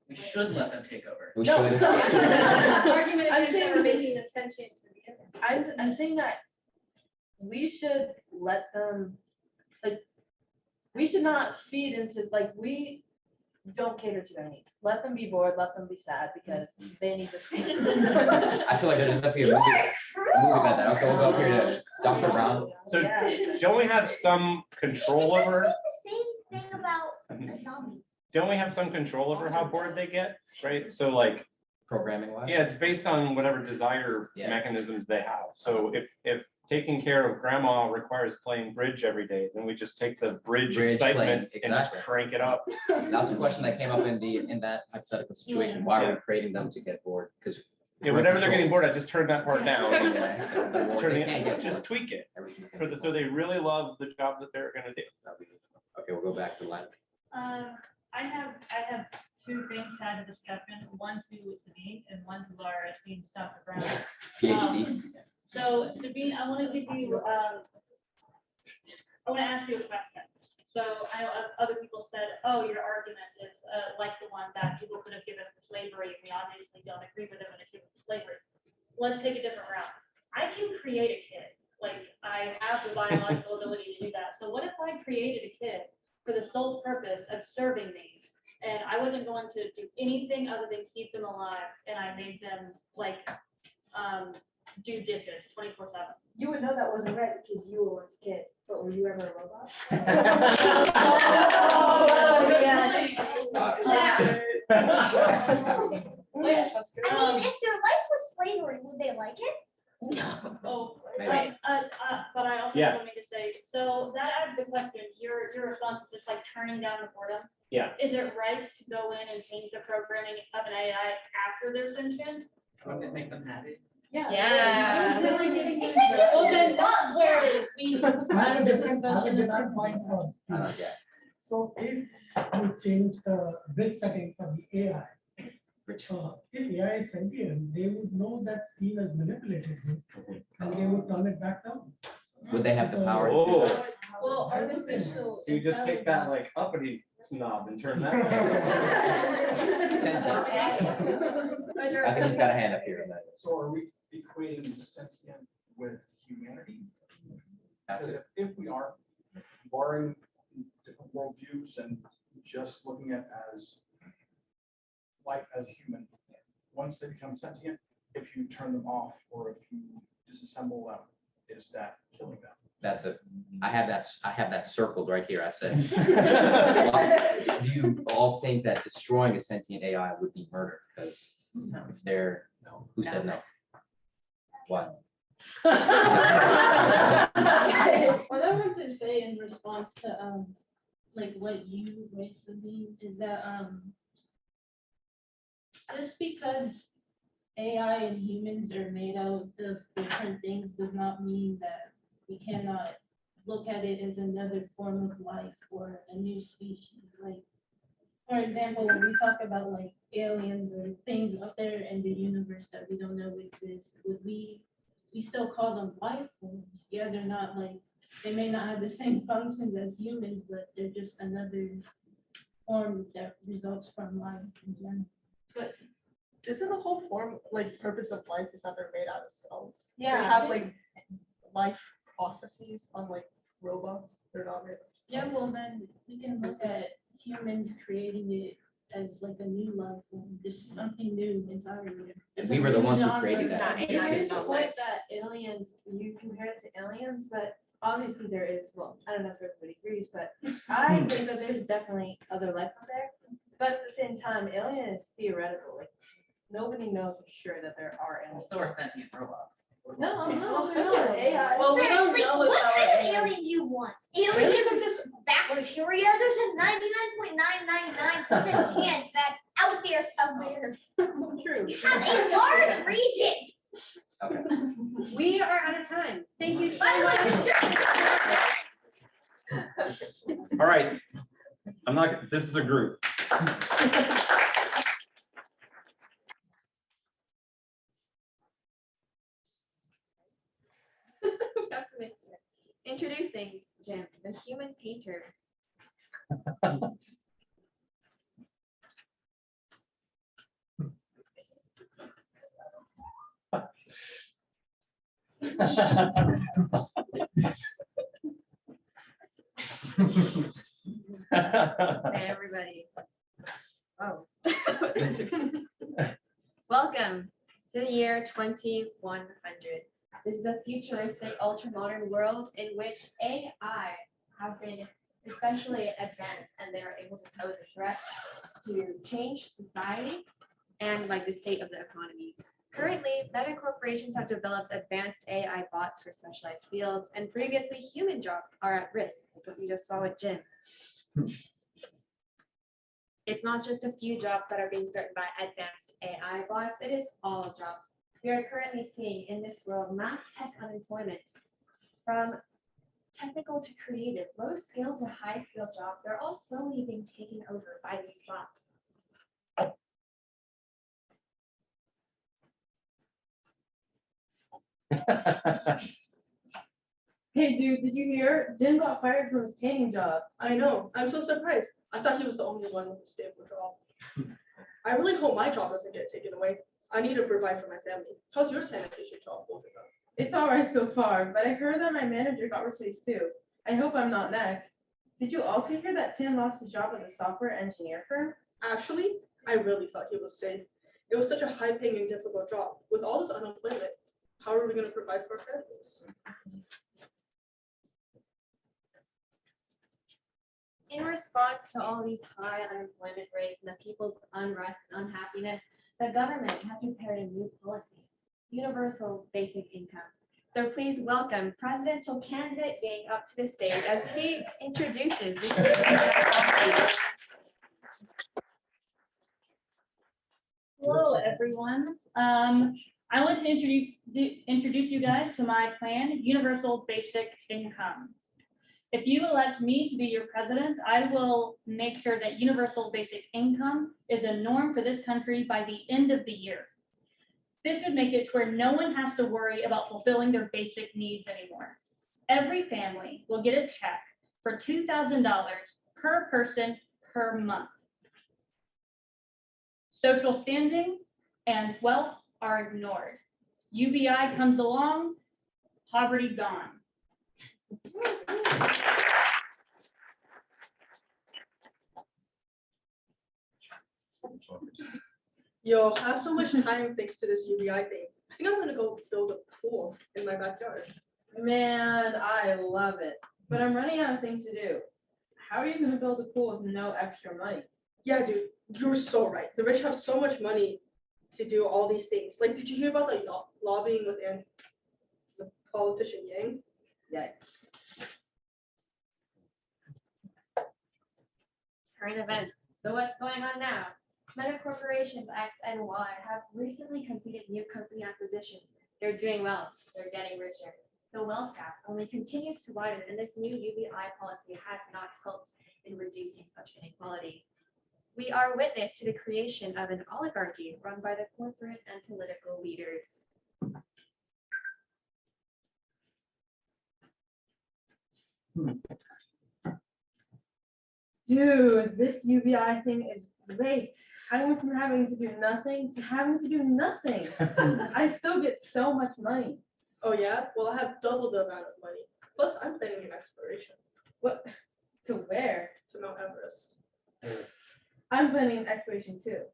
We should let them take over. We No. should. Argument I'm is saying- that we're making them sentient to begin with. I'm saying that we should let them, like, we should not feed into, like, we don't cater to their needs. Let them be bored, let them be sad, because they need to. I feel like there's definitely a movie about that. Okay, we'll go up here to Dr. Brown. So Yeah. don't we have some control It's over, the same thing about a zombie. don't we have some control over how bored they get, right? So like, Programming wise. yeah, it's based on whatever desire Yeah. mechanisms they have. So if taking care of grandma requires playing bridge every day, then we just take the bridge Bridge excitement playing, and just exactly. crank it up. That's a question that came up in that hypothetical situation. Why are we creating them to get bored? Because Yeah, whenever they're getting bored, I just turn that part down. Turn Turn it, just tweak it so they really love the job that they're gonna do. Okay, we'll go back to Len. I have 2 things to add to discussion, one to Sabine and one to our esteemed Dr. Brown. PhD. So Sabine, I want to give you, I want to ask you a question. So I know other people said, oh, your argument is like the one that people could have given for slavery, and we obviously don't agree with them when it's given for slavery. Let's take a different route. I can create a kid, like I have the biological ability to do that. So what if I created a kid and I wasn't going to do anything other than keep them alive, and I made them like, do dishes 24/7. You would know that wasn't right because you were once a kid, but were you ever a robot? I mean, if their life was slavery, would they like it? Oh, Maybe. but I also Yeah. wanted to say, so that adds the question, your response is just like turning down the boredom. Yeah. Is it right to go in and change the programming of an AI after they're sentient? Wouldn't it make them happy? Yeah. Well, then that's where we. I have a different point for Yeah. So if you change the bit setting for the AI, if AI is sentient, they would know that scheme has manipulated it, and they would turn it back down. Would they have the power? to do Oh, that? Well, artificial. so you just take that like uppity snob and turn that. Sentient. I think he's got a hand up here. So are we equating sentient with humanity? That's Because it. if we are barring different worldviews and just looking at as life as human, once they become sentient, if you turn them off or if you disassemble them, is that killing them? That's it. I have that circled right here. I said, do you all think that destroying a sentient AI would be murder? Because if they're, no, who said no? What? What I want to say in response to like what you raised, Sabine, is that just because AI and humans are made out of different things does not mean that we cannot look at it as another form of life or a new species. Like, for example, when we talk about like aliens or things out there in the universe that we don't know exist, would we still call them life forms? Yeah, they're not like, they may not have the same functions as humans, but they're just another form that results from life in general. But isn't the whole form, like, purpose of life is that they're made out of cells? Yeah. They have like life processes unlike robots. They're not made of cells. Yeah, well then we can look at humans creating it as like a new life form, just something new entirely. And we were the ones who created Not that. AI, I it's not life. support that aliens, you compare it to aliens, but obviously there is, well, I don't know if everybody agrees, but I think that there's definitely other life out there. But at the same time, alien is theoretical, like, nobody knows for sure that there are aliens. So are sentient robots. No, Well, no, AI. Well, we Sir, don't like, know what if kind our of aliens do you want? Aliens are just bacteria. There's a 99.999% chance that out there somewhere. True. You have a large region. Okay. We are out of time. Thank you so By the way, much. Mr. All right. I'm not, this is a group. Introducing Jim, the human painter. Hey, everybody. Oh. Welcome to the year 2100. This is a futuristic, ultra-modern world in which AI have been especially advanced and they are able to pose a threat to change society and like the state of the economy. Currently, mega corporations have developed advanced AI bots for specialized fields, and previously human jobs are at risk, like what we just saw with Jim. It's not just a few jobs that are being threatened by advanced AI bots, it is all jobs. We are currently seeing in this world mass tech unemployment from technical to creative, low skill to high skill jobs. They're all slowly being taken over by these bots. Hey dude, did you hear? Jim got fired from his painting job. I know, I'm so surprised. I thought he was the only one with a stable job. I really hope my job doesn't get taken away. I need to provide for my family. How's your sanitation job holding up? It's all right so far, but I heard that my manager got replaced too. I hope I'm not next. Did you also hear that Tim lost his job at the software engineer firm? Actually, I really thought he was safe. It was such a high-paying and difficult job. With all this unemployment, how are we going to provide for our families? In response to all these high unemployment rates and the people's unrest and unhappiness, the government has prepared a new policy, universal basic income. So please welcome presidential candidate Yang up to the stage as he introduces this. Hello, everyone. I want to introduce you guys to my plan, Universal Basic Income. If you elect me to be your president, I will make sure that universal basic income is a norm for this country by the end of the year. This would make it to where no one has to worry about fulfilling their basic needs anymore. Every family will get a check for $2,000 per person per month. Social standing and wealth are ignored. UBI comes along, poverty gone. Yo, I have so much time thanks to this UBI thing. I think I'm gonna go build a pool in my backyard. Man, I love it. But I'm running out of things to do. How are you gonna build a pool with no extra money? Yeah, dude, you're so right. The rich have so much money to do all these things. Like, did you hear about the lobbying within the politician Yang? Yeah. Current events. So what's going on now? Mega corporations X and Y have recently completed new company acquisitions. They're doing well. They're getting richer. The wealth gap only continues to widen, and this new UBI policy has not helped in reducing such inequality. We are witness to the creation of an oligarchy run by the corporate and political leaders. Dude, this UBI thing is great. I went from having to do nothing to having to do nothing. I still get so much money. Oh yeah? Well, I have double the amount of money. Plus, I'm planning an exploration. What? To where? To Mount Everest. I'm planning an exploration too.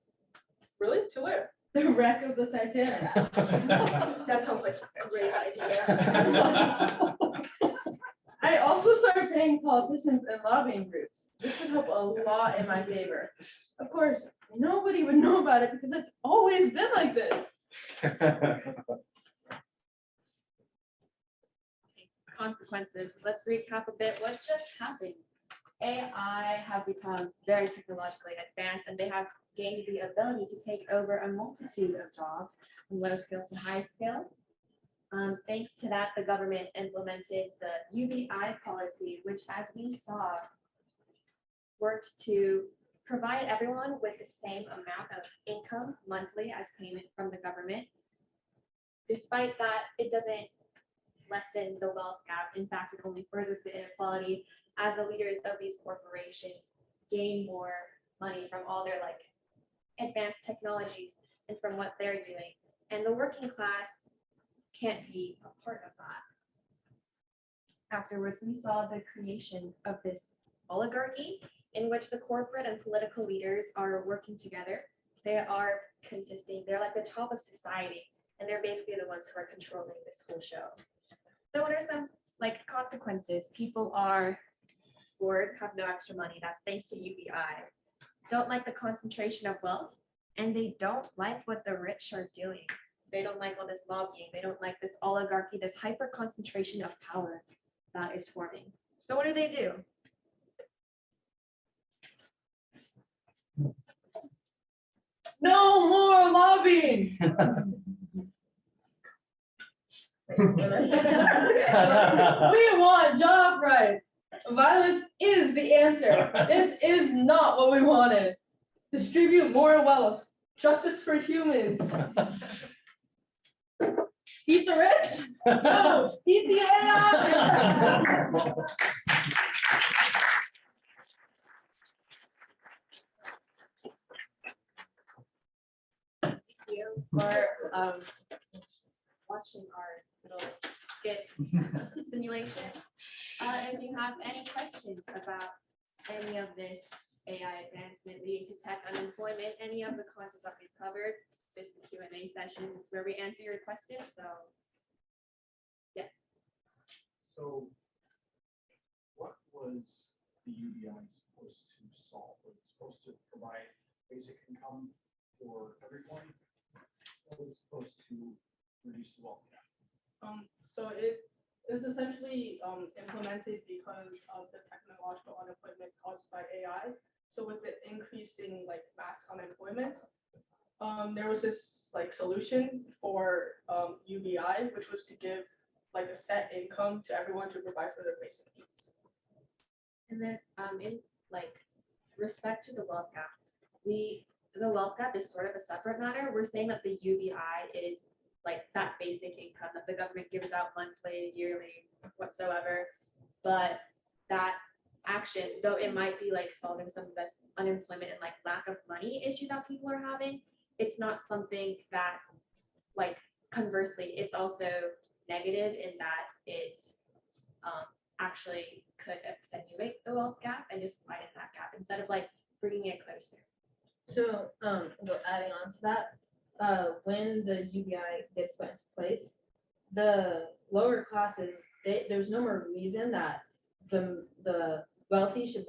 Really? To where? The wreck of the Titanic. That sounds like a great idea. I also started paying politicians and lobbying groups. This would help a lot in my favor. Of course, nobody would know about it because it's always been like this. Consequences. Let's recap a bit what just happened. AI have become very technologically advanced, and they have gained the ability to take over a multitude of jobs from low skill to high skill. Thanks to that, the government implemented the UBI policy, which, as we saw, works to provide everyone with the same amount of income monthly as payment from the government. Despite that, it doesn't lessen the wealth gap. In fact, it only furthers the inequality as the leaders of these corporations gain more money from all their advanced technologies and from what they're doing. And the working class can't be a part of that. Afterwards, we saw the creation of this oligarchy in which the corporate and political leaders are working together. They are consisting, they're like the top of society, and they're basically the ones who are controlling this whole show. So what are some consequences? People are bored, have no extra money. That's thanks to UBI. Don't like the concentration of wealth, and they don't like what the rich are doing. They don't like all this lobbying. They don't like this oligarchy, this hyper concentration of power that is forming. So what do? No more lobbying. We want job rights. Violence is the answer. This is not what we wanted. Distribute more wealth. Justice for humans. Keep the rich? No, keep the AI. Thank you for watching our little skit simulation. If you have any questions about any of this AI advancement leading to tech unemployment, any of the causes that we've covered. This is the Q&A session. It's where we answer your questions. So, yes. So what was the UBI supposed to solve? Was it supposed to provide basic income for everyone? Or was it supposed to reduce the wealth gap? So it is essentially implemented because of the technological unemployment caused by AI. So with the increasing like mass unemployment, there was this like solution for UBI, which was to give like a set income to everyone to provide for their basic needs. And then in like respect to the wealth gap, the wealth gap is sort of a separate matter. We're saying that the UBI is like that basic income that the government gives out monthly, yearly, whatsoever. But that action, though it might be like solving some of this unemployment and like lack of money issue that people are having, it's not something that like conversely, it's also negative in that it actually could accentuate the wealth gap and just widen that gap instead of like bringing it closer. So, adding on to that, when the UBI gets put into place, the lower classes, there's no more reason that the wealthy should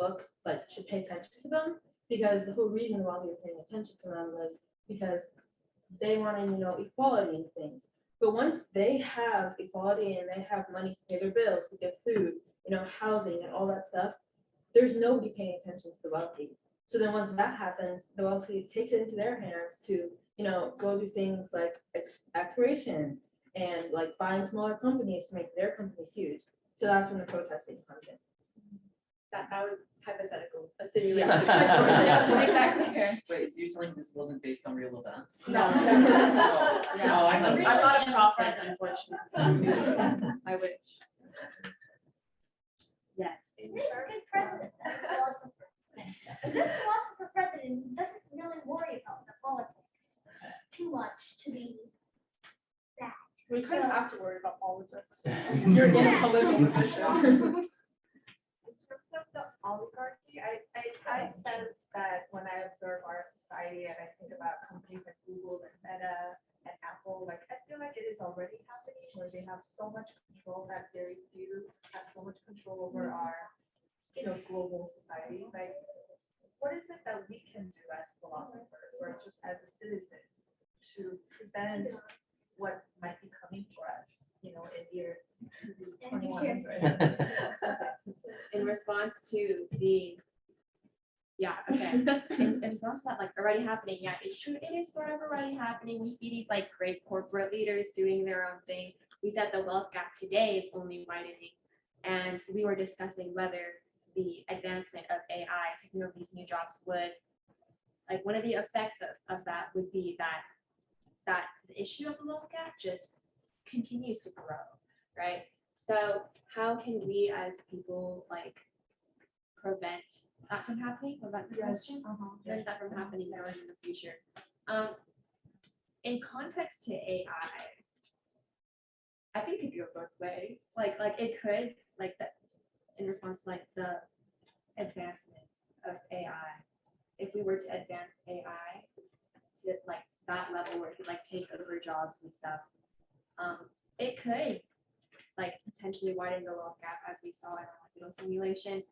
pay attention to them, because the whole reason the wealthy are paying attention to them was because they wanted, equality in things. But once they have equality and they have money to pay their bills, to get food, housing and all that stuff, there's nobody paying attention to the wealthy. So then once that happens, the wealthy takes it into their hands to, go do things like exploration and like buying smaller companies to make their companies huge. So that's when the protesting comes in. That was hypothetical, a simulation. Yeah. Just to make that clear. Wait, so you're telling me this wasn't based on real events? No. No, I'm not a prophet, unfortunately. I wish. Yes. A good president, a philosopher. A good philosopher president doesn't really worry about the politics too much to be bad. We kind of have to worry about politics. You're in a political position. In terms of the oligarchy, I sense that when I observe our society and I think about companies like Google and Meta and Apple, like I feel like it is already happening where they have so much control that very few have so much control over our, global society. Like, what is it that we can do as philosophers or just as a citizen to prevent what might be coming for us, in year 21? In response to the, in response to that, like already happening, it's true, it is sort of already happening. We see these like great corporate leaders doing their own thing. We said the wealth gap today is only widening, and we were discussing whether the advancement of AI, taking over these new jobs would, like one of the effects of that would be that the issue of the wealth gap just continues to grow, right? So how can we as people like prevent that from happening? Was that the question? Prevent that from happening going in the future. In context to AI, I think it could go both ways. Like it could, like that in response to like the advancement of AI. If we were to advance AI to like that level where it could like take over jobs and stuff, it could like potentially widen the wealth gap as we saw in our simulation.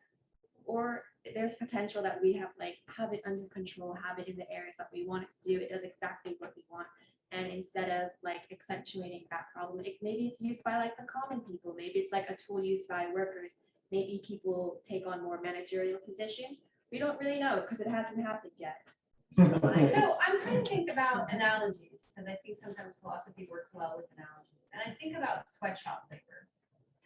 Or there's potential that we have it under control, have it in the areas that we want it to do. It does exactly what we want. And instead of like accentuating that problem, maybe it's used by like the common people. Maybe it's like a tool used by workers. Maybe people take on more managerial positions. We don't really know because it hasn't happened yet. So I'm trying to think about analogies, and I think sometimes philosophy works well with analogies. And I think about sweatshop labor.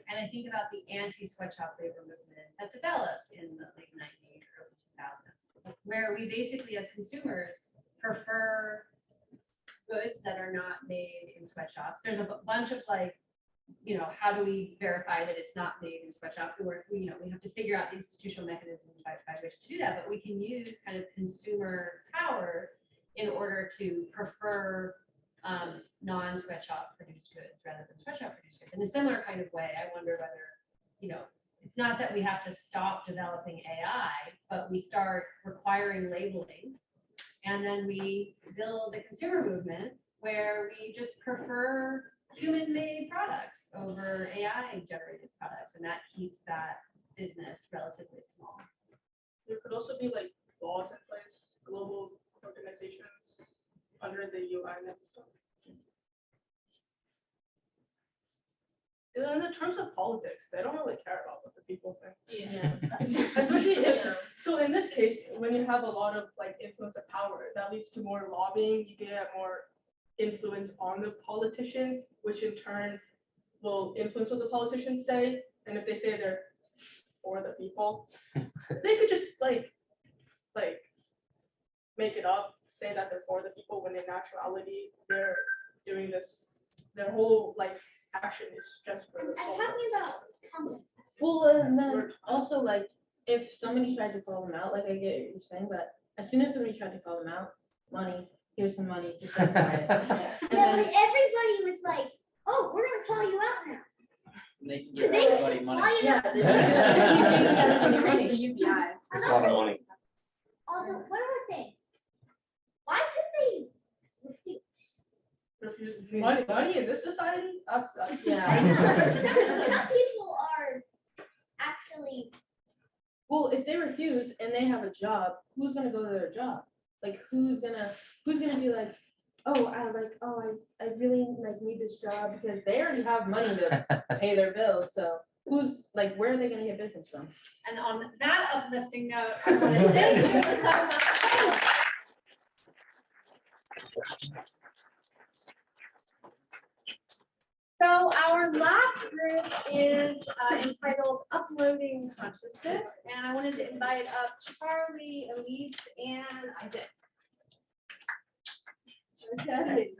And I think about the anti-sweatshop labor movement that developed in the late 90s, early 2000s, where we basically as consumers prefer goods that are not made in sweatshops. There's a bunch of how do we verify that it's not made in sweatshops? We have to figure out the institutional mechanisms by which to do that, but we can use kind of consumer power in order to prefer non-sweatshop produced goods rather than sweatshop produced goods. In a similar kind of way, I wonder whether, it's not that we have to stop developing AI, but we start requiring labeling. And then we build a consumer movement where we just prefer human-made products over AI-generated products, and that keeps that business relatively small. There could also be like laws in place, global organizations under the UN and stuff. In the terms of politics, they don't really care about what the people think. Yeah. Especially if, so in this case, when you have a lot of like influence of power, that leads to more lobbying, you get more influence on the politicians, which in turn will influence what the politicians say. And if they say they're for the people, they could just like make it up, say that they're for the people when in actuality they're doing this, their whole like action is just for the I'm sole talking purpose. about content. Well, and then also like if somebody tried to call them out, like I get what you're saying, but as soon as somebody tried to call them out, money, here's some money, just like buy it. And Yeah, but then, everybody was like, "Oh, we're gonna call you out now." They can Because give they everybody just money. fly it yeah, up. they just trust the UBI. I'm There's a not lot of saying- money. Also, one more thing. Why could they refuse? Refuse money in this society? That's Yeah. Some people are actually. Well, if they refuse and they have a job, who's gonna go to their job? Like who's gonna be like, I really like need this job because they already have money to pay their bills. So who's like, where are they gonna get business from? And on that uplifting note, I want to thank you. So our last group is entitled Uploading Consciousness, and I wanted to invite up Charlie, Elise, and Isaac. Okay.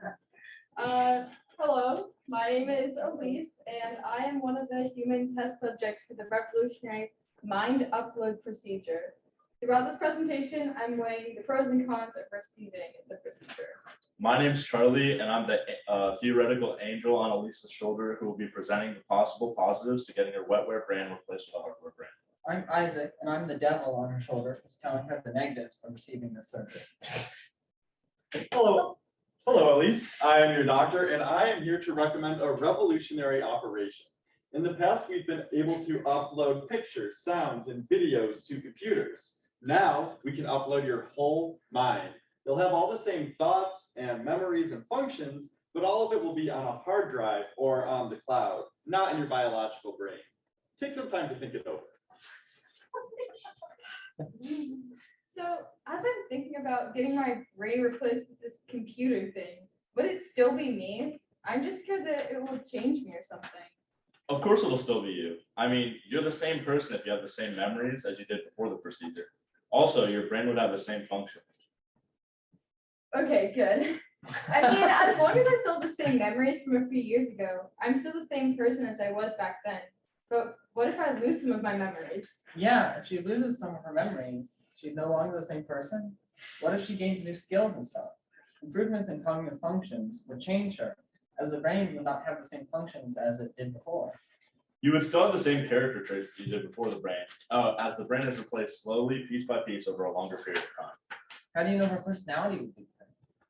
Hello, my name is Elise, and I am one of the human test subjects for the revolutionary mind upload procedure. Throughout this presentation, I'm weighing the pros and cons of receiving the procedure. My name's Charlie, and I'm the theoretical angel on Elisa's shoulder who will be presenting the possible positives to getting her wetware brand replaced with a hardware brand. I'm Isaac, and I'm the devil on her shoulder who's telling her the negatives of receiving this surgery. Hello. Hello, Elise. I am your doctor, and I am here to recommend a revolutionary operation. In the past, we've been able to upload pictures, sounds, and videos to computers. Now, we can upload your whole mind. You'll have all the same thoughts and memories and functions, but all of it will be on a hard drive or on the cloud, not in your biological brain. Take some time to think it over. So as I'm thinking about getting my brain replaced with this computer thing, would it still be me? I'm just scared that it will change me or something. Of course it'll still be you. I mean, you're the same person if you have the same memories as you did before the procedure. Also, your brain would have the same function. Okay, good. I mean, as long as I still have the same memories from a few years ago, I'm still the same person as I was back then. But what if I lose some of my memories? Yeah, if she loses some of her memories, she's no longer the same person. What if she gains new skills and stuff? Improvements in cognitive functions would change her, as the brain would not have the same functions as it did before. You would still have the same character traits that you did before the brain, as the brain is replaced slowly, piece by piece, over a longer period of time. How do you know her personality would be the same?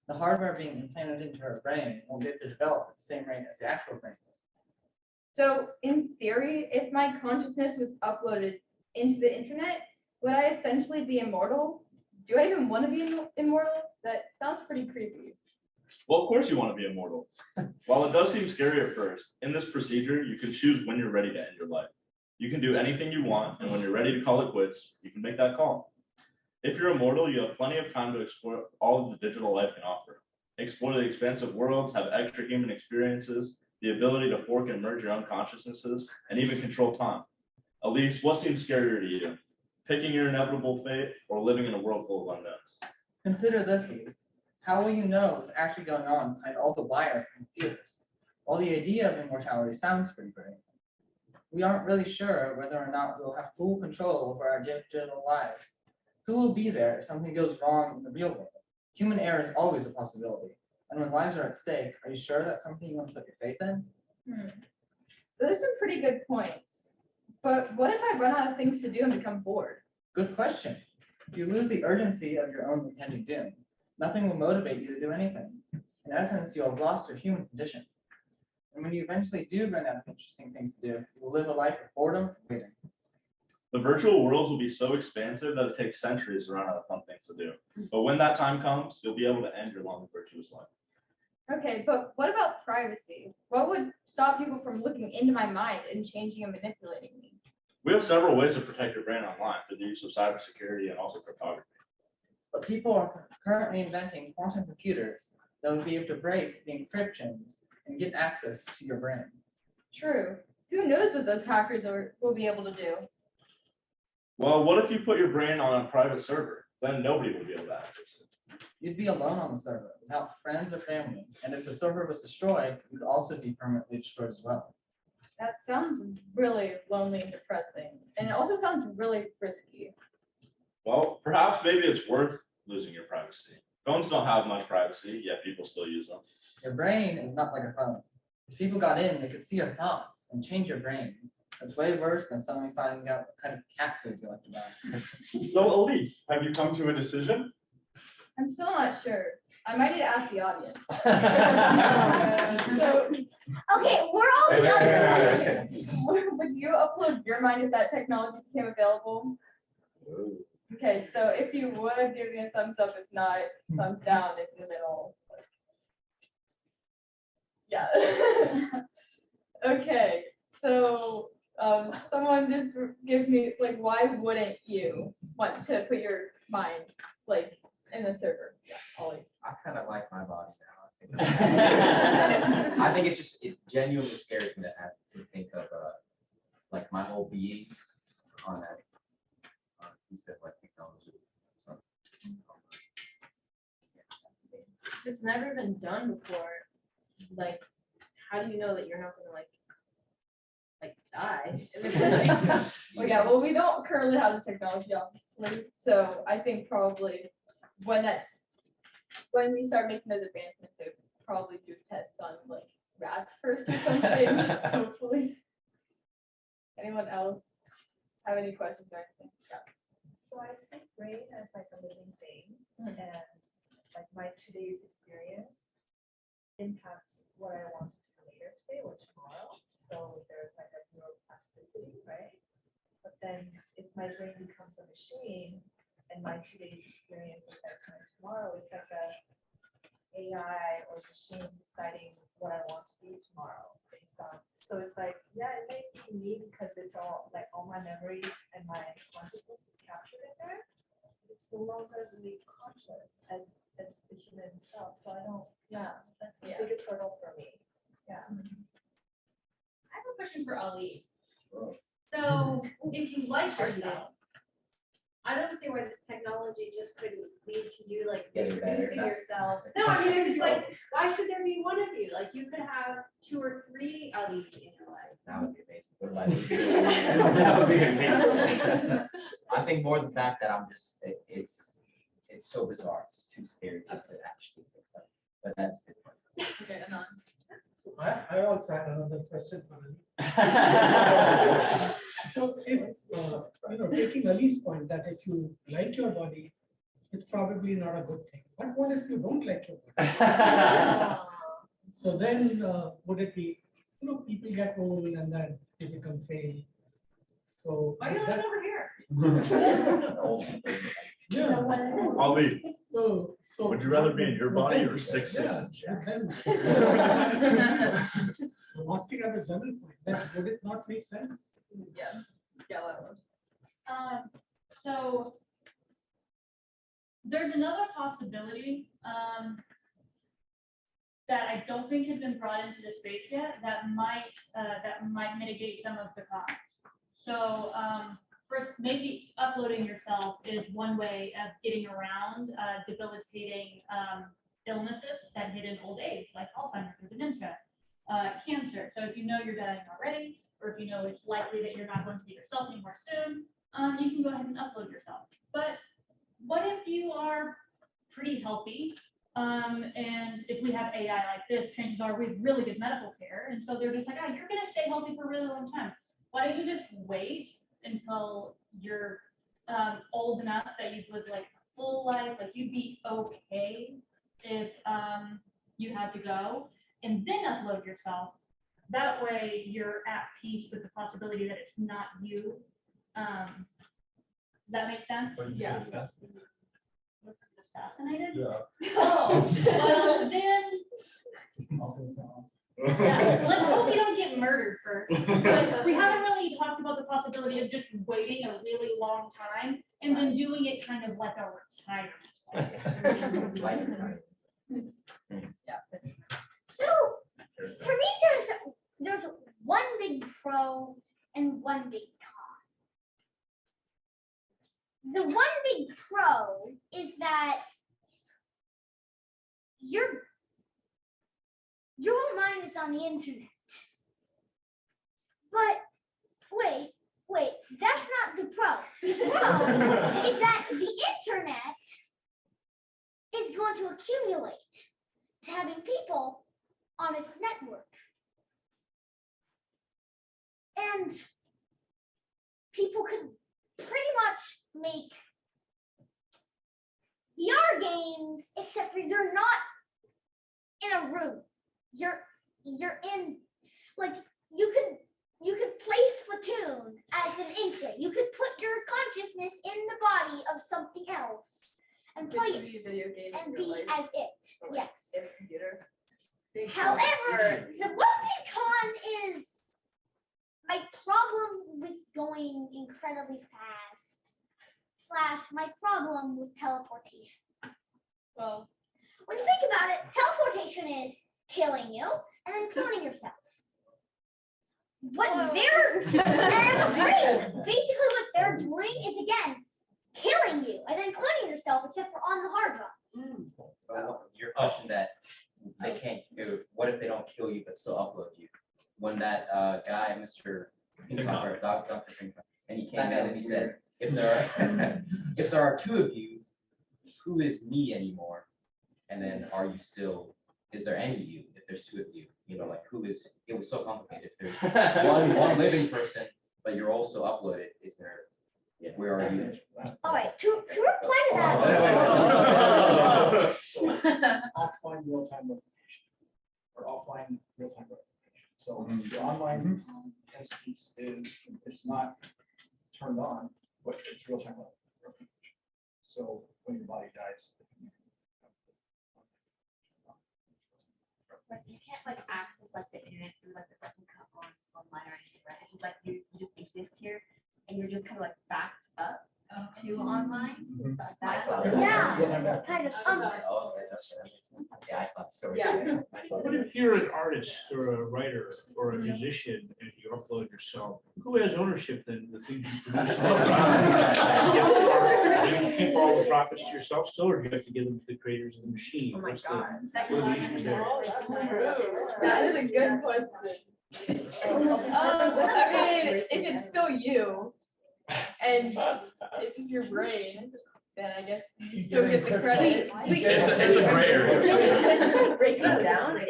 The hardware being implanted into her brain won't be able to develop at the same rate as the actual brain. So in theory, if my consciousness was uploaded into the internet, would I essentially be immortal? Do I even want to be immortal? That sounds pretty creepy. Well, of course you want to be immortal. While it does seem scary at first, in this procedure, you can choose when you're ready to end your life. You can do anything you want, and when you're ready to call it quits, you can make that call. If you're immortal, you have plenty of time to explore all of the digital life can offer. Explore the expansive worlds, have extra human experiences, the ability to fork and merge your own consciousnesses, and even control time. Elise, what seems scarier to you? Picking your inevitable fate or living in a world full of unknowns? Consider this, Elise. How will you know what's actually going on behind all the wires and computers? While the idea of immortality sounds pretty great, we aren't really sure whether or not we'll have full control over our digital lives. Who will be there if something goes wrong in the real world? Human error is always a possibility. And when lives are at stake, are you sure that's something you want to put your faith in? Those are some pretty good points. But what if I run out of things to do and become bored? Good question. If you lose the urgency of your own impending doom, nothing will motivate you to do anything. In essence, you'll have lost your human condition. And when you eventually do run out of interesting things to do, you will live a life of boredom and waiting. The virtual worlds will be so expansive that it takes centuries to run out of fun things to do. But when that time comes, you'll be able to end your long virtuous life. Okay, but what about privacy? What would stop people from looking into my mind and changing and manipulating me? We have several ways to protect your brain online through the use of cybersecurity and also cryptography. But people are currently inventing quantum computers that will be able to break the encryptions and get access to your brain. True. Who knows what those hackers will be able to do? Well, what if you put your brain on a private server? Then nobody would be able to access it. You'd be alone on the server without friends or family. And if the server was destroyed, you'd also be permanently destroyed as well. That sounds really lonely and depressing. And it also sounds really risky. Well, perhaps maybe it's worth losing your privacy. Phones don't have much privacy, yet people still use them. Your brain is not like a phone. If people got in, they could see your thoughts and change your brain. That's way worse than someone finding out what kind of cat food you like to buy. So Elise, have you come to a decision? I'm still not sure. I might need to ask the audience. Okay, we're all the audience. Would you upload your mind if that technology became available? Okay, so if you would, give me a thumbs up. If not, thumbs down if in the middle. Yeah. Okay, so someone just give me, like, why wouldn't you want to put your mind, like, in the server? Yeah, Ollie. I kind of like my body now. I think it genuinely scares me to have to think of like my whole being on that piece of like technology. It's never been done before. Like, how do you know that you're not gonna like die? Well, yeah, well, we don't currently have the technology, obviously, so I think probably when we start making those advancements, they would probably do tests on like rats first or something, hopefully. Anyone else have any questions or anything? Yeah. So I see brain as like a living thing, and like my today's experience impacts what I want to do later today or tomorrow. So there's like a neuroplasticity, right? But then if my brain becomes a machine and my today's experience affects my tomorrow, it's like a AI or machine deciding what I want to do tomorrow based on. So it's like, yeah, it may be me because it's all like all my memories and my consciousness is captured in there. It's no longer really conscious as the human self. So I don't, that's the biggest hurdle for me. Yeah. I have a question for Ali. So if you like yourself, I don't see why this technology just couldn't lead to you like Getting better. introducing yourself. No, I mean, it's like, why should there be one of you? Like you could have 2 or 3 Ali in your life. That would be amazing. What about you? That would be amazing. I think more the fact that I'm just it's so bizarre. It's too scary to actually think about. But that's a good point. Okay, Anand. So I also had another question for Ali. So if, taking Ali's point that if you like your body, it's probably not a good thing. But what if you don't like your body? So then would it be, people get old and then they become fail. So Why don't come over here? Yeah. Ali, So would you rather be in your body or 6'6" and Jack? Asking at the general point, that would it not make sense? Yeah. Yeah, that one. So there's another possibility that I don't think has been brought into the space yet that might mitigate some of the costs. So first, maybe uploading yourself is one way of getting around debilitating illnesses that hit in old age, like Alzheimer's or dementia, cancer. So if you know you're dying already, or if you know it's likely that you're not going to be yourself anymore soon, you can go ahead and upload yourself. But what if you are pretty healthy? And if we have AI like this, chances are we have really good medical care. And so they're just like, oh, you're going to stay healthy for a really long time. why don't you just wait until you're old enough that you've lived like a full life, like you'd be okay if you had to go, and then upload yourself. That way you're at peace with the possibility that it's not you. Does that make sense? Yes. Assassinated? Yeah. Oh, well, then, yeah, let's hope you don't get murdered first. But we haven't really talked about the possibility of just waiting a really long time and then doing it kind of like a retirement. So for me, there's one big pro and one big con. The one big pro is that your whole mind is on the internet. But wait, that's not the pro. The pro is that the internet is going to accumulate to having people on its network. And people could pretty much make VR games, except for you're not in a room. You're in, like, you could play Splatoon as an inkling. You could put your consciousness in the body of something else and play it Video game and be as it. Yes. computer. However, the one big con is my problem with going incredibly fast / my problem with teleportation. Well, when you think about it, teleportation is killing you and then cloning yourself. What they're and I'm afraid basically what they're doing is again killing you and then cloning yourself, except for on the hard drive. Your question that they can't do, what if they don't kill you but still upload you? When that guy, Mr. Dr. Pinkman, and he came in and he said, if there are two of you, who is me anymore? And then are you still, is there any you if there's two of you? You know, like who is, it was so complicated. If there's one living person, but you're also uploaded, is there, where are you? All right, to reply to that. So offline real-time notification or offline real-time notification. So the online instance it's not turned on, but it's real-time notification. So when your body dies. Like you can't like access like the internet through like the replica online or anything, right? It's just like you just exist here and you're just kind of like backed up to online. Like that. Yeah, kind of. Yeah, I thought so. Yeah. What if you're an artist or a writer or a musician and you upload yourself? Who has ownership then the things you produce? Do you keep all the profits to yourself still, or do you have to give them to the creators of the machine? Oh my What's God. what are the issues there? That is a good question. I mean, if it's still you, and this is your brain, then I guess you still get the credit. It's a gray area. Breaking it down,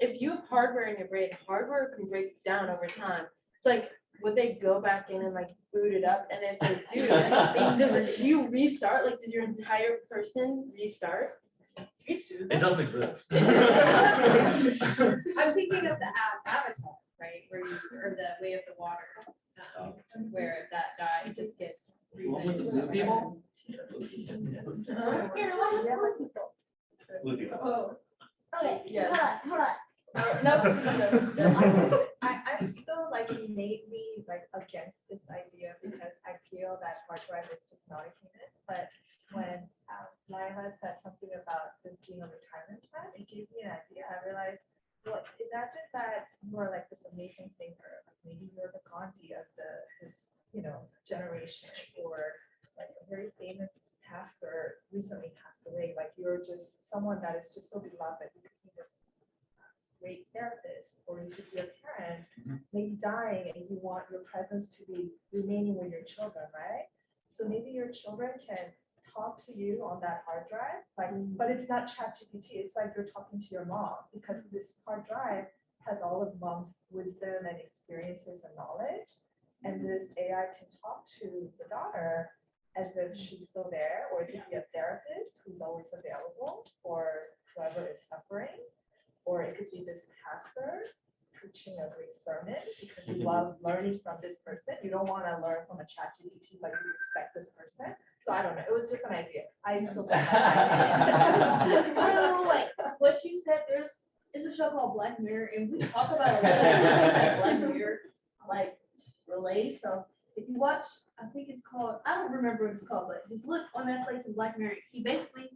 if you have hardware in your brain, hardware can break down over time. It's like, would they go back in and like boot it up? And if they do, do you restart? Like, does your entire person restart? It doesn't exist. I'm thinking of the Avatar, right, where you, or the Way of the Water, where that guy just gets. Blue people? Blue people. Oh. Okay, Yes. hold on. I'm still like innately like against this idea because I feel that hard drive is just not a human. But when Lila said something about this being a retirement plan, it gave me an idea. I realized, well, imagine that you are like this amazing thinker. Like maybe you're the Gandhi of this generation, or like a very famous pastor recently passed away. Like you're just someone that is just so beloved. You could be this great therapist, or you could be a parent, maybe dying, and you want your presence to be remaining with your children, right? So maybe your children can talk to you on that hard drive, like, but it's not ChatGPT. It's like you're talking to your mom, because this hard drive has all of mom's wisdom and experiences and knowledge. And this AI can talk to the daughter as if she's still there, or it could be a therapist who's always available for whoever is suffering, or it could be this pastor preaching a great sermon because you love learning from this person. You don't want to learn from a ChatGPT, but you respect this person. So I don't know. It was just an idea. I still don't have an idea. What you said, it's a show called Black Mirror, and we talk about a lot of things that Black Mirror like relates. So if you watch, I think it's called, I don't remember what it's called, but just look on Netflix and Black Mirror. He basically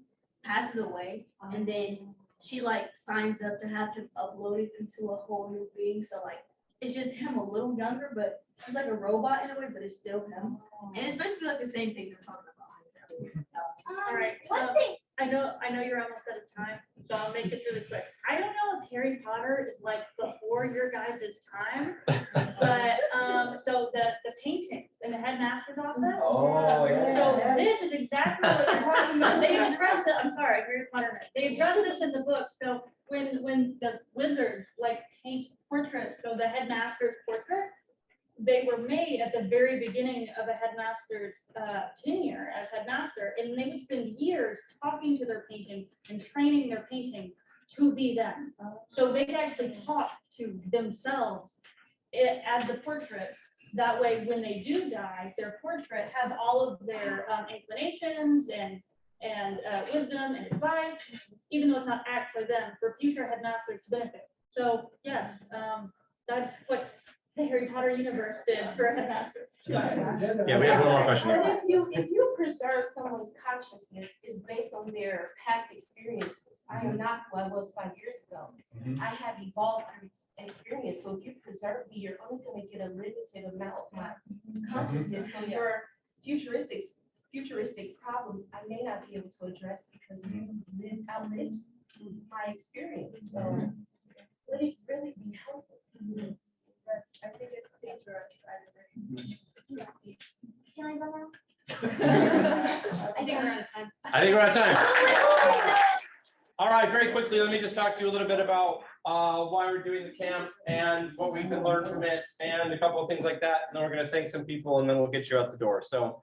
passes away, and then she like signs up to have him uploaded into a whole new being. So like it's just him a little younger, but he's like a robot in a way, but it's still him. And it's basically like the same thing they're talking about. All right, One so thing, I know you're almost out of time, so I'll make this really quick. I don't know if Harry Potter is like before your guys' time, but so the paintings in the headmaster's office. Oh, yeah. So this is exactly what you're talking about. They addressed it. I'm sorry, Harry Potter. They addressed this in the book. So when the wizards like paint portraits, so the headmaster's portraits, they were made at the very beginning of a headmaster's tenure as headmaster, and they would spend years talking to their painting and training their painting to be them. So they could actually talk to themselves as the portrait. That way, when they do die, their portrait has all of their inclinations and wisdom and advice, even though it's not actually them, for future headmasters to benefit. So yes, that's what the Harry Potter universe did for a headmaster. Yeah, we have one more question. But if you preserve someone's consciousness is based on their past experiences. I am not who I was 5 years ago. I have evolved through experience. So if you preserve me, you're only going to get a limited amount of my consciousness. So your futuristic problems I may not be able to address because you outlived my experience. So would it really be helpful? I think it's dangerous. can I go now? I think we're out of time. I think we're out of time. All right, very quickly, let me just talk to you a little bit about why we're doing the camp and what we can learn from it and a couple of things like that. And then we're going to thank some people and then we'll get you out the door. So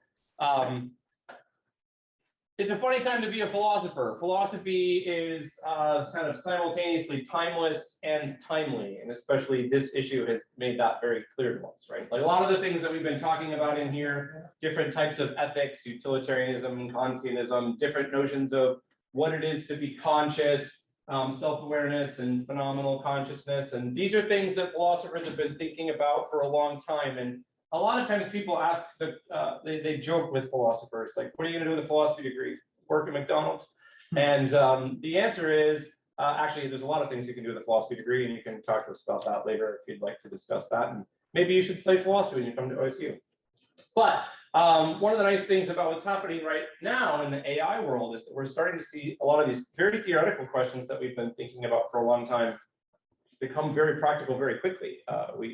it's a funny time to be a philosopher. Philosophy is kind of simultaneously timeless and timely, and especially this issue has made that very clear to us, right? Like a lot of the things that we've been talking about in here, different types of ethics, utilitarianism, Kantianism, different notions of what it is to be conscious, self-awareness and phenomenal consciousness. And these are things that philosophers have been thinking about for a long time. And a lot of times people ask, they joke with philosophers, like, what are you going to do with a philosophy degree? Work at McDonald's? And the answer is, actually, there's a lot of things you can do with a philosophy degree, and you can talk to us about that later if you'd like to discuss that. And maybe you should study philosophy when you come to OSU. But one of the nice things about what's happening right now in the AI world is that we're starting to see a lot of these very theoretical questions that we've been thinking about for a long time become very practical very quickly.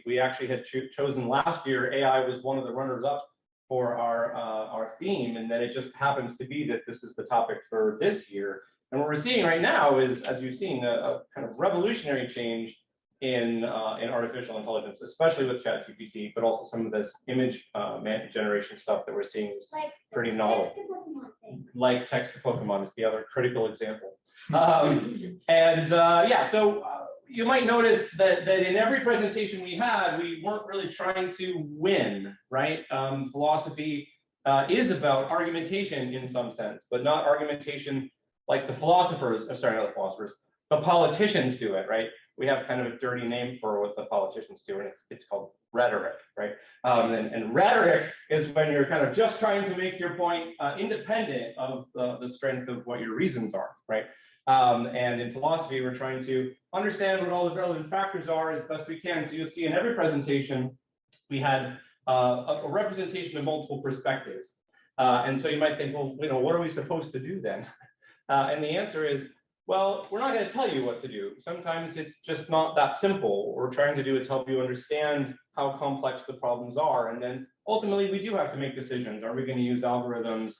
We actually had chosen last year, AI was one of the runners up for our theme, and then it just happens to be that this is the topic for this year. And what we're seeing right now is, as you've seen, a kind of revolutionary change in artificial intelligence, especially with ChatGPT, but also some of this image generation stuff that we're seeing is pretty novel. Like text to Pokemon is the other critical example. Yeah, so you might notice that in every presentation we had, we weren't really trying to win, right? Philosophy is about argumentation in some sense, but not argumentation like the philosophers, sorry, not the philosophers, the politicians do it, right? We have kind of a dirty name for what the politicians do, and it's called rhetoric, right? And rhetoric is when you're kind of just trying to make your point independent of the strength of what your reasons are, right? And in philosophy, we're trying to understand what all the relevant factors are as best we can. So you'll see in every presentation, we had a representation of multiple perspectives. And so you might think, well, what are we supposed to do then? And the answer is, well, we're not going to tell you what to do. Sometimes it's just not that simple. What we're trying to do is help you understand how complex the problems are. And then ultimately, we do have to make decisions. Are we going to use algorithms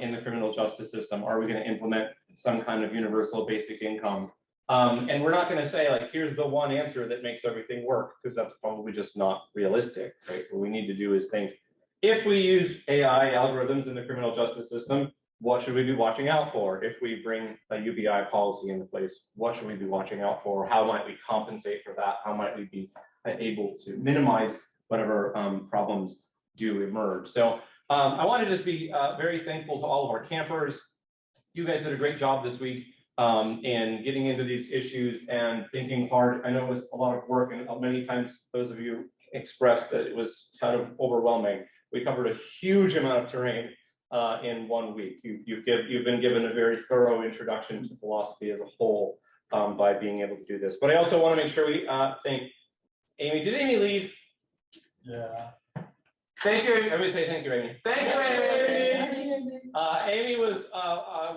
in the criminal justice system? Are we going to implement some kind of universal basic income? And we're not going to say like, here's the one answer that makes everything work, because that's probably just not realistic, right? What we need to do is think, if we use AI algorithms in the criminal justice system, what should we be watching out for? If we bring a UBI policy into place, what should we be watching out for? How might we compensate for that? How might we be able to minimize whatever problems do emerge? So I want to just be very thankful to all of our campers. You guys did a great job this week in getting into these issues and thinking hard. I know it was a lot of work, and many times those of you expressed that it was kind of overwhelming. We covered a huge amount of terrain in 1 week. You've been given a very thorough introduction to philosophy as a whole by being able to do this. But I also want to make sure we thank Amy. Did Amy leave? Yeah. Thank you. Everybody say thank you, Amy. Thank you, Amy. Amy was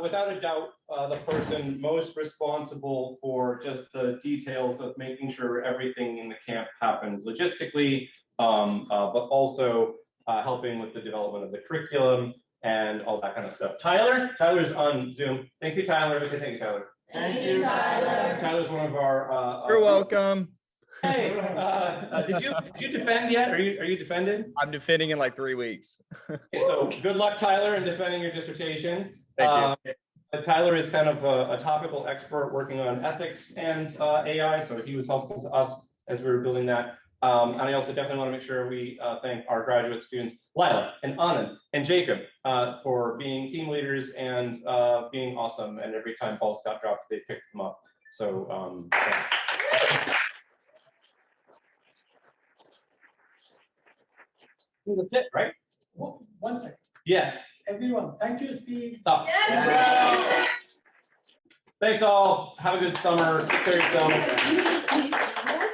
without a doubt the person most responsible for just the details of making sure everything in the camp happened logistically, but also helping with the development of the curriculum and all that kind of stuff. Tyler's on Zoom. Thank you, Tyler. Everybody say thank you, Tyler. Thank you, Tyler. Tyler's one of our. You're welcome. Hey, did you defend yet? Are you defended? I'm defending in like 3 weeks. Okay, so good luck, Tyler, in defending your dissertation. Thank you. Tyler is kind of a topical expert working on ethics and AI, so he was helpful to us as we were building that. And I also definitely want to make sure we thank our graduate students, Lila and Anand and Jacob, for being team leaders and being awesome. And every time balls got dropped, they picked them up. So thanks. That's it, right? 1 second. Yes. Everyone, thank you, Steve. Stop. Yes. Thanks all. Have a good summer. Take care of yourself.